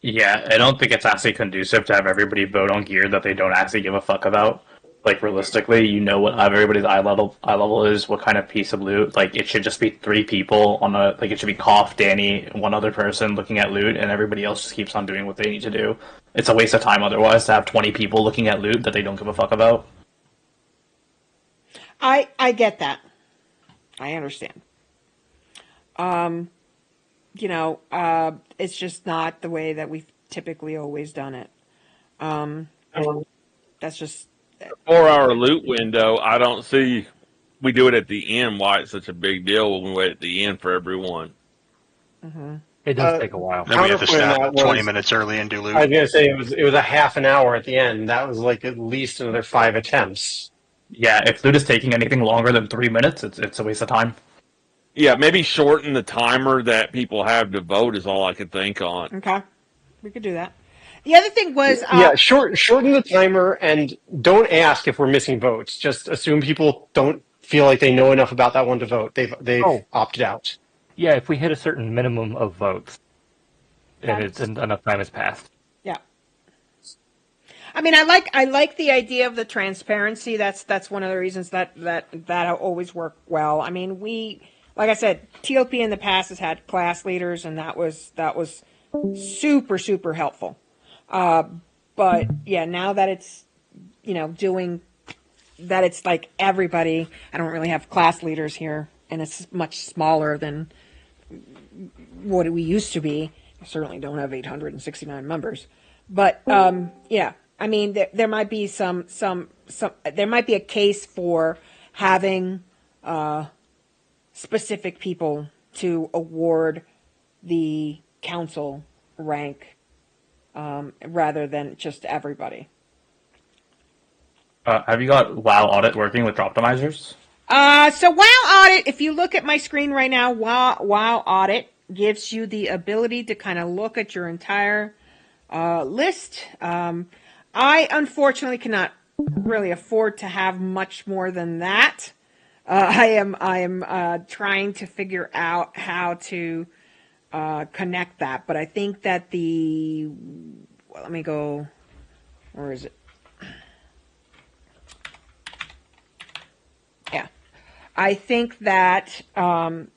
Yeah, I don't think it's actually conducive to have everybody vote on gear that they don't actually give a fuck about. Like realistically, you know what everybody's eye level is, what kind of piece of loot. Like it should just be 3 people on a it should be Koff, Danny, one other person looking at loot, and everybody else just keeps on doing what they need to do. It's a waste of time otherwise to have 20 people looking at loot that they don't give a fuck about. I get that. I understand. It's just not the way that we've typically always done it. That's just 4-hour loot window. I don't see we do it at the end. Why it's such a big deal when we wait at the end for everyone. It does take a while. Then we have to Counterpoint stop that 20 was- minutes early and do loot. I was gonna say it was a half an hour at the end. That was like at least another 5 attempts. Yeah, if loot is taking anything longer than 3 minutes, it's a waste of time. Yeah, maybe shorten the timer that people have to vote is all I could think on. okay. We could do that. The other thing was Shorten the timer and don't ask if we're missing votes. Just assume people don't feel like they know enough about that one to vote. They've opted out. Yeah, if we hit a certain minimum of votes, and enough time has passed. Yeah. I mean, I like the idea of the transparency. That's one of the reasons that always work well. I mean, like I said, TLP in the past has had class leaders, and that was super, super helpful. But yeah, now that it's, doing that, it's like everybody, I don't really have class leaders here, and it's much smaller than what we used to be. I certainly don't have 869 members, but, yeah, I mean, there might be there might be a case for having, specific people to award the council rank rather than just everybody. Have you got WoW Audit working with Droptimizers? So WoW Audit, if you look at my screen right now, WoW Audit gives you the ability to kind of look at your entire list. I unfortunately cannot really afford to have much more than that. I am trying to figure out how to connect that, but I think that let me go, where is it? Yeah. I think that, you're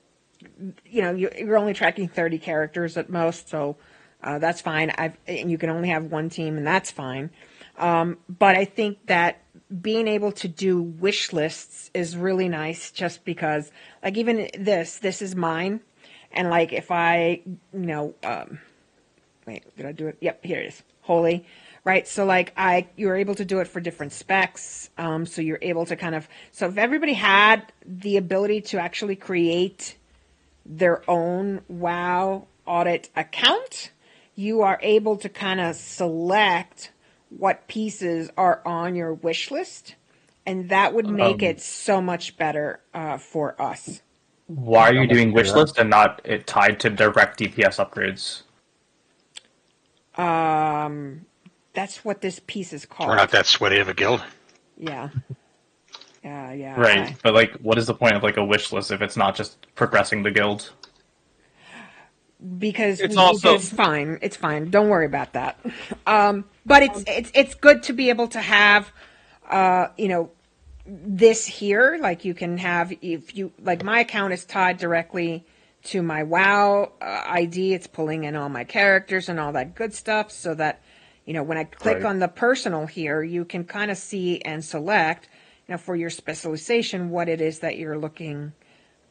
only tracking 30 characters at most, so that's fine. And you can only have one team, and that's fine. But I think that being able to do wish lists is really nice, just because, like, even this is mine. And like, if I, wait, did I do it? Yep, here it is. Holy, right? So like you're able to do it for different specs. So you're able to so if everybody had the ability to actually create their own WoW Audit account, you are able to kind of select what pieces are on your wish list. And that would make it so much better for us. Why are you doing wishlist and not it tied to direct DPS upgrades? That's what this piece is called. We're not that sweaty of a guild. Yeah. Yeah. Right, but like, what is the point of like a wish list if it's not just progressing the guild? Because it's fine. It's fine. Don't worry about that. But it's good to be able to have, this here. Like you can have, if you like, my account is tied directly to my WoW ID. It's pulling in all my characters and all that good stuff, so that when I click on the personal here, you can kind of see and select, for your specialization, what it is that you're looking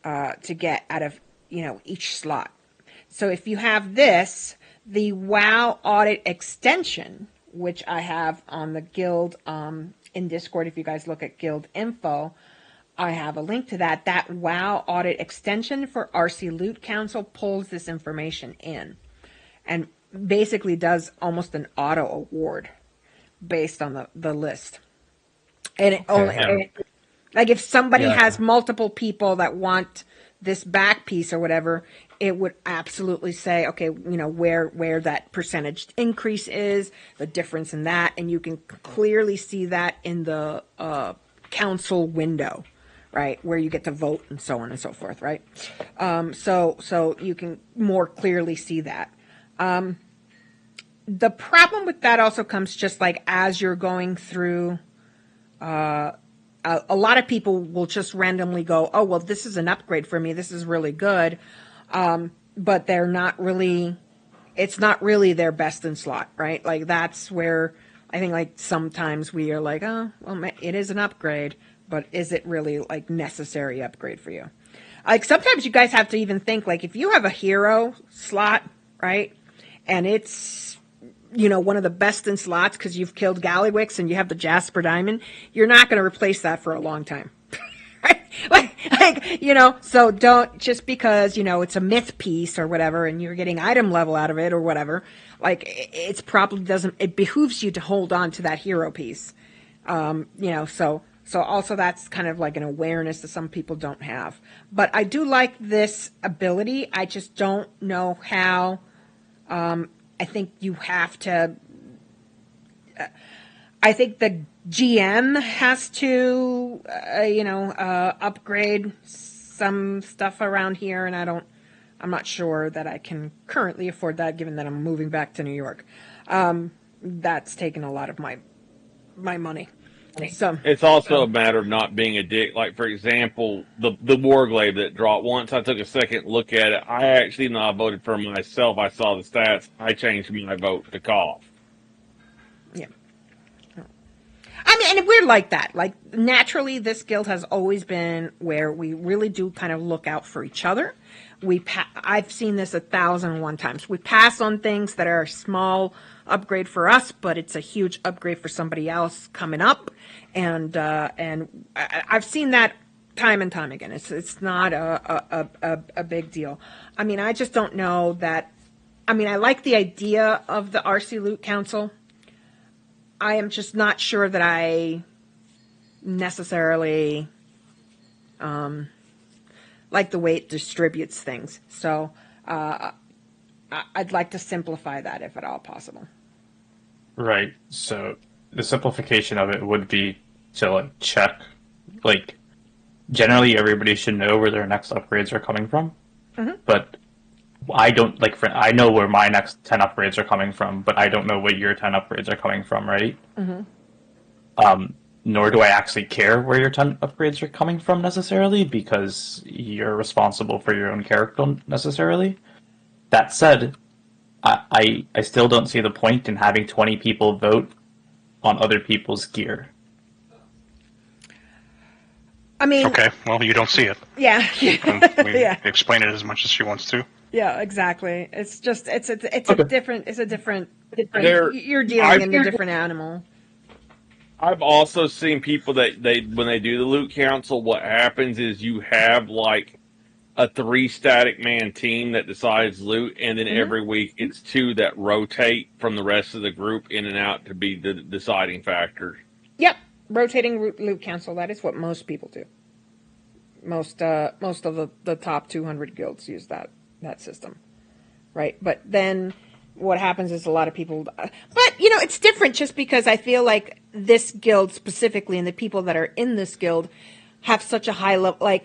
to get out of each slot. So if you have this, The WoW audit extension, which I have on the guild in Discord, if you guys look at guild info, I have a link to that. That WoW audit extension for RC Loot Council pulls this information in and basically does almost an auto award based on the list. And it only, like if somebody has multiple people that want this back piece or whatever, it would absolutely say, okay, where that percentage increase is, the difference in that, and you can clearly see that in the council window, right, where you get to vote and so on and so forth, right? So you can more clearly see that. The problem with that also comes just like as you're going through. A lot of people will just randomly go, oh, well, this is an upgrade for me. This is really good. But they're not really, it's not really their best in slot, right? Like that's where I think like sometimes we are like, oh, well, it is an upgrade, but is it really like necessary upgrade for you? Like sometimes you guys have to even think like if you have a hero slot, right? And it's, one of the best in slots because you've killed Gallywix and you have the Jasper Diamond, you're not going to replace that for a long time. So don't, just because, it's a myth piece or whatever and you're getting item level out of it or whatever, like it's probably it behooves you to hold on to that hero piece. So also that's kind of like an awareness that some people don't have. But I do like this ability. I just don't know how, I think you have to, I think the GM has to, upgrade some stuff around here, and I'm not sure that I can currently afford that given that I'm moving back to New York. That's taken a lot of my money. So it's also a matter of not being a dick. Like, for example, the Warglaive that dropped, once I took a second look at it, I actually, even though I voted for myself, I saw the stats, I changed my vote to Cough. Yeah. I mean, and we're like that. Like, naturally, this guild has always been where we really do kind of look out for each other. I've seen this 1,001 times. We pass on things that are a small upgrade for us, but it's a huge upgrade for somebody else coming up. And I've seen that time and time again. It's not a big deal. I mean, I just don't know that. I mean, I like the idea of the RC Loot Council. I am just not sure that I necessarily like the way it distributes things. So I'd like to simplify that if at all possible. Right. So the simplification of it would be to check, generally everybody should know where their next upgrades are coming from. Mm-hmm. But I don't, I know where my next 10 upgrades are coming from, but I don't know what your 10 upgrades are coming from, right? Mm-hmm. Nor do I actually care where your 10 upgrades are coming from necessarily, because you're responsible for your own character necessarily. That said, I still don't see the point in having 20 people vote on other people's gear. I mean... Okay, well, you don't see it. Yeah. We explain it as much as she wants to. Yeah, exactly. It's just, it's a different, you're dealing in a different animal. I've also seen people that when they do the loot council, what happens is you have a 3 static man team that decides loot, and then every week it's 2 that rotate from the rest of the group in and out to be the deciding factor. Yep, rotating loot council. That is what most people do. Most of the top 200 guilds use that system, right? But then what happens is a lot of people, but it's different just because I feel like this guild specifically and the people that are in this guild have such a high level,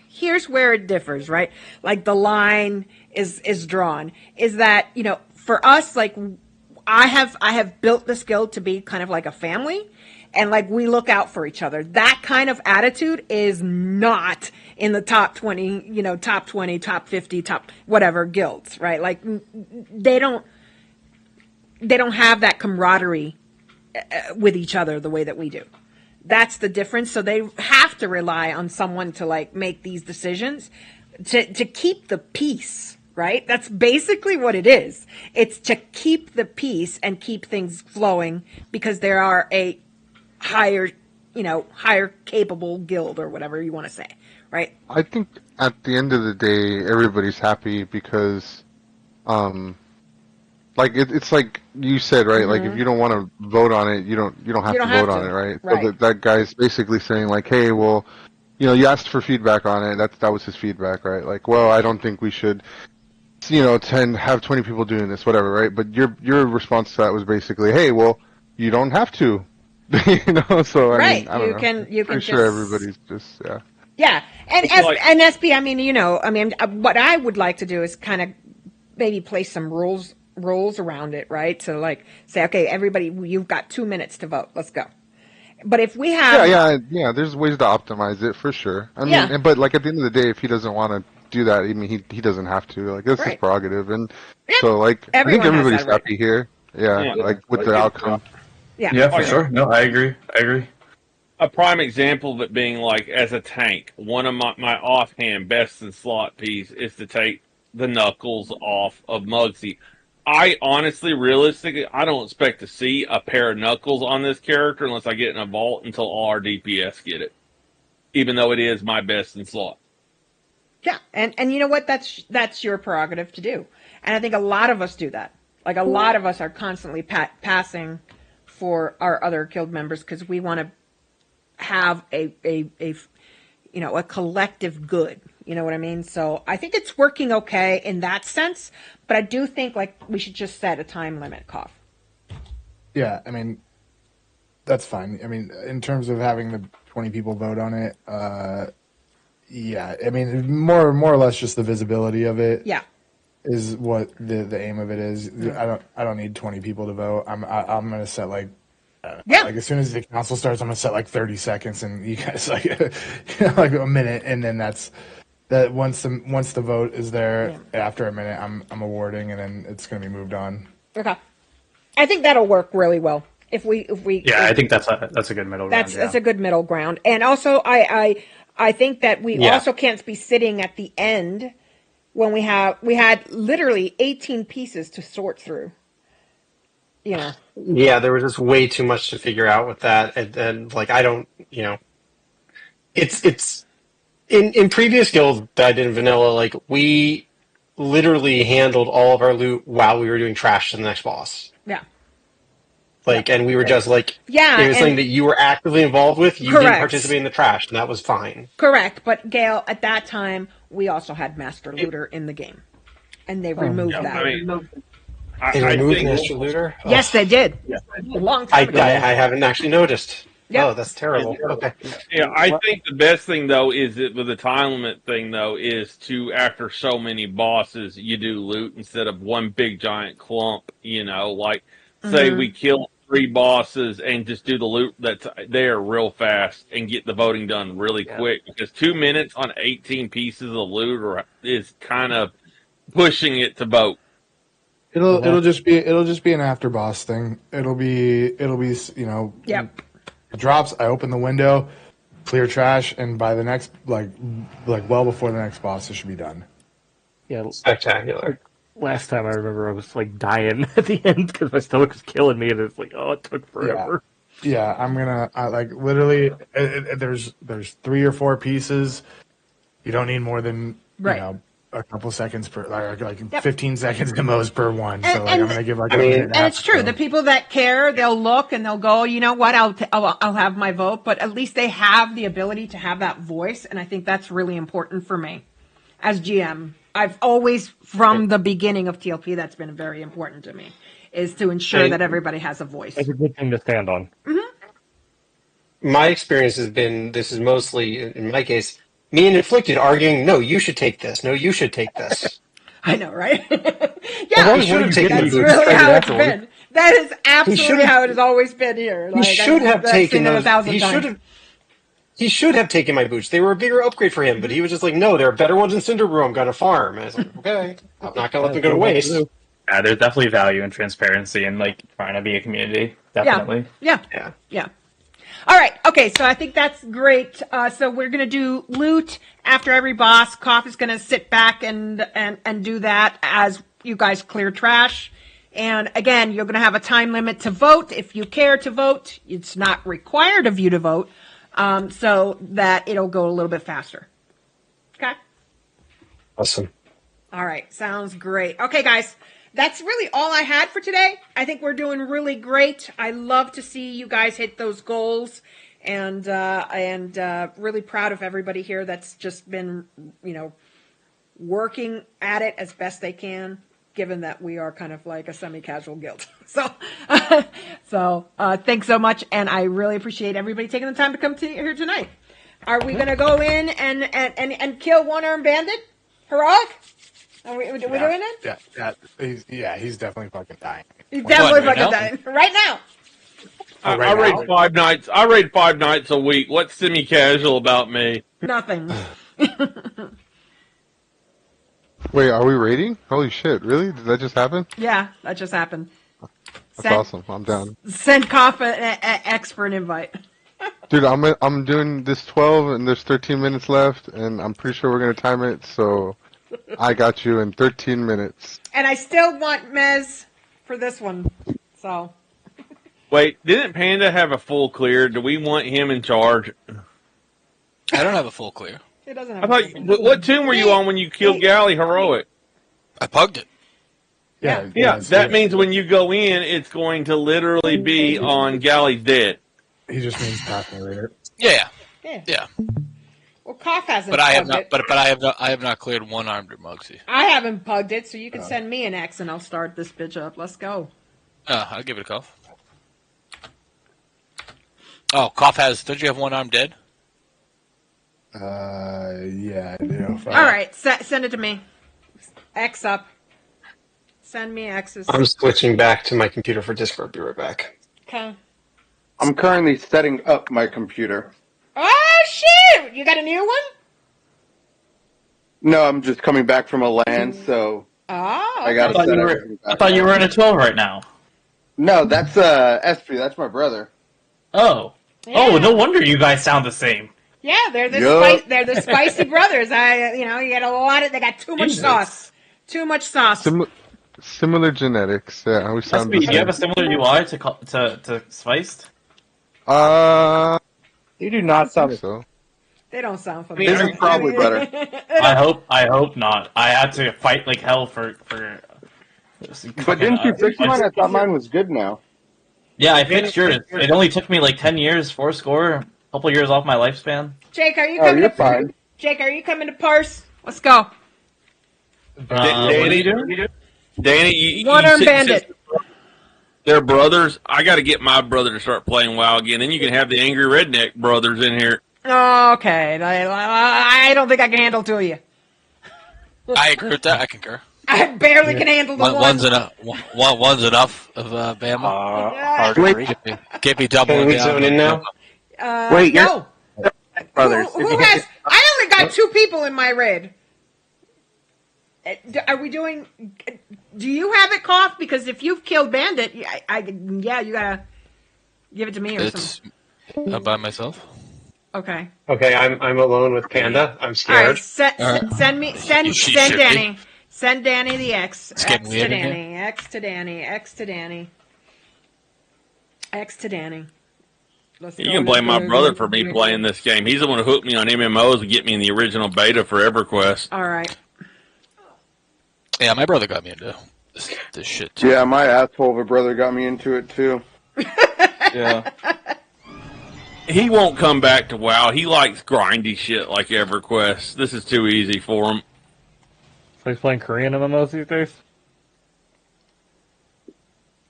here's where it differs, right? Like the line is drawn is that, for us, I have built this guild to be kind of like a family, and we look out for each other. That kind of attitude is not in the top 20, top 20, top 50, top whatever guilds, right? They don't have that camaraderie with each other the way that we do. That's the difference. So they have to rely on someone to make these decisions to keep the peace, right? That's basically what it is. It's to keep the peace and keep things flowing because there are a higher capable guild or whatever you want to say, right? I think at the end of the day, everybody's happy because, like it's like you said, right? Like if you don't want to vote on it, you don't have to vote on it, right? Right. So that guy's basically saying like, hey, well, you asked for feedback on it. That was his feedback, right? Like, well, I don't think we should, have 20 people doing this, whatever, right? But your response to that was basically, hey, well, you don't have to, So I Right. mean, I don't know. You can Pretty sure everybody's just Yeah, and SB. I mean, what I would like to do is kind of maybe place some rules around it, right? So like say, okay, everybody, you've got 2 minutes to vote. Let's go. But if we have yeah, there's ways to optimize it for sure. I mean, but like at the end of the day, if he doesn't want to do that, I mean, he doesn't have to. Like that's his prerogative, and so like I think everybody's happy here. Yeah, like with the outcome. Yeah, for sure. No, I agree. A prime example of it being like as a tank, one of my offhand best in slot piece is to take the knuckles off of Muggsy. I honestly, realistically, I don't expect to see a pair of knuckles on this character unless I get in a vault until all our DPS get it. Even though it is my best in slot. Yeah, and you know what? That's your prerogative to do. And I think a lot of us do that. Like a lot of us are constantly passing for our other guild members because we want to have a collective good. You know what I mean? So I think it's working okay in that sense, but I do think like we should just set a time limit, Cough. Yeah, I mean, that's fine. I mean, in terms of having the 20 people vote on it, yeah, I mean, more or less just the visibility of it. Yeah. Is what the aim of it is. I don't need 20 people to vote. I'm gonna set like as soon as the council starts, I'm gonna set like 30 seconds, and you guys like like a minute, and then that's that. Once the vote is there, after a minute, I'm awarding, and then it's gonna be moved on. Okay, I think that'll work really well if we. I think that's a good middle ground. That's a good middle ground, and also I think that we also can't be sitting at the end. When we had literally 18 pieces to sort through. Yeah, there was just way too much to figure out with that, and like I don't, it's in previous guilds that I did in vanilla, like we literally handled all of our loot while we were doing trash to the next boss. Yeah. Like, and we were just like, it was something that you were actively involved with. You didn't participate in the trash, and that was fine. Correct, but Gail, at that time, we also had Master Looter in the game, and they removed that. I removed Master Looter? Yes, they did. A long time ago. I haven't actually noticed. Yep. Oh, that's terrible. Okay. Yeah, I think the best thing though is that with the time limit thing though is to after so many bosses you do loot instead of one big giant clump. Like say we kill 3 bosses and just do the loot that's there real fast and get the voting done really quick because 2 minutes on 18 pieces of loot is kind of pushing it to vote. It'll just be an after boss thing. It'll be Yep. It drops. I open the window, clear trash, and by the next like well before the next boss, it should be done. Yeah, spectacular. Last time I remember, I was like dying at the end because my stomach was killing me, and it's like, oh, it took forever. Yeah, I'm gonna literally. There's 3 or 4 pieces. You don't need more than a couple seconds per, like 15 seconds at most per one. So I'm gonna give like. And it's true. The people that care, they'll look and they'll go, you know what? I'll have my vote, but at least they have the ability to have that voice, and I think that's really important for me as GM. I've always, from the beginning of TLP, that's been very important to me, is to ensure that everybody has a voice. It's a good thing to stand on. Mm-hmm. My experience has been, this is mostly, in my case, me and Inflicted arguing, no, you should take this. No, you should take this. I know, right? He should have taken that's really how it's been. That is absolutely how it has always been here. He should have taken those. He should have taken my boots. They were a bigger upgrade for him, but he was just like, no, there are better ones in Cinderbrew. I'm going to farm. And I was like, okay, I'm not going to let them go to waste. Yeah, there's definitely value in transparency and like trying to be a community. Definitely. Yeah. All right. Okay. So I think that's great. So we're going to do loot after every boss. Koff is going to sit back and do that as you guys clear trash. And again, you're going to have a time limit to vote. If you care to vote, it's not required of you to vote. So that it'll go a little bit faster. Okay. Awesome. All right. Sounds great. Okay, guys. That's really all I had for today. I think we're doing really great. I love to see you guys hit those goals, and really proud of everybody here that's just been, working at it as best they can, given that we are kind of like a semi-casual guild. So thanks so much, and I really appreciate everybody taking the time to come here tonight. Are we going to go in and kill one-armed bandit? Heroic? Are we doing it? He's definitely fucking dying. He's definitely fucking dying right now. I raid 5 nights. I raid 5 nights a week. What's semi-casual about me? Nothing. Wait, are we raiding? Holy shit! Really? Did that just happen? Yeah, that just happened. That's awesome. I'm down. Send Koff an X for an invite. Dude, I'm doing this 12, and there's 13 minutes left, and I'm pretty sure we're gonna time it. So, I got you in 13 minutes. And I still want Mez for this one. So. Wait, didn't Panda have a full clear? Do we want him in charge? I don't have a full clear. He doesn't have I thought. What tune were you on when you killed Galley Heroic? I pugged it. Yeah. That means when you go in, it's going to literally be on Galley's dead. He just means passing reader. Yeah. Well, Koff hasn't. But I have pugged not. it. But I have not cleared one armed or Mugsy. I haven't pugged it, so you can send me an X, and I'll start this bitch up. Let's go. I'll give it a call. Oh, Koff has. Don't you have one arm dead? Yeah, I do. All right, send it to me. X up. Send me X's. I'm switching back to my computer for Discord. Be right back. Okay. I'm currently setting up my computer. Oh shit! You got a new one? No, I'm just coming back from a LAN, so Oh. I got to set everything back. I thought you were in a 12 right now. No, that's Esprit. That's my brother. Oh. Yeah. Oh, no wonder you guys sound the same. Yeah, they're the Yup. they're the spicy brothers. You get a lot of. They got too much Jesus. sauce. Too much sauce. Similar genetics. Yeah, we sound the Do you have same. a similar UI to Spiced? You do not sound So. They don't sound This familiar. is probably better. I hope not. I had to fight like hell for. But didn't you fix mine? I thought mine was good now. Yeah, I fixed yours. It only took me like 10 years, 4 score, a couple years off my lifespan. Jake, are you Oh, coming you're to fine. Jake, are you coming to Parse? Let's go. What are you doing? Danny, you One-armed said- bandit. They're brothers. I got to get my brother to start playing WoW again. Then you can have the angry redneck brothers in here. Okay, I don't think I can handle two of you. I agree with that. I concur. I barely can handle the one. One's enough. One's enough of Bama. Hard to read. Can't be doubling Can we down. zone in now? Wait, you're No. brothers. Who has? I only got 2 people in my raid. Are we doing? Do you have it, Koff? Because if you've killed Bandit, you gotta give it to me or It's something. by myself. Okay. Okay, I'm alone with Panda. I'm All scared. right. Send me. Send She send should be. Danny. Send Danny the X. It's X getting to weird in Danny. X to Danny. X to Danny. X to Danny. Let's You go can to blame my the- brother for me playing this game. He's the one who hooked me on MMOs and get me in the original beta for EverQuest. All right. Yeah, my brother got me into this shit too. Yeah, my asshole of a brother got me into it too. Yeah. He won't come back to WoW. He likes grindy shit like EverQuest. This is too easy for him. So he's playing Korean MMOs these days?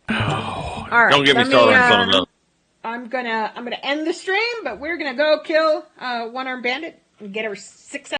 All right. Don't get me let started on some of those. I'm gonna end the stream, but we're gonna go kill one-armed bandit and get her 6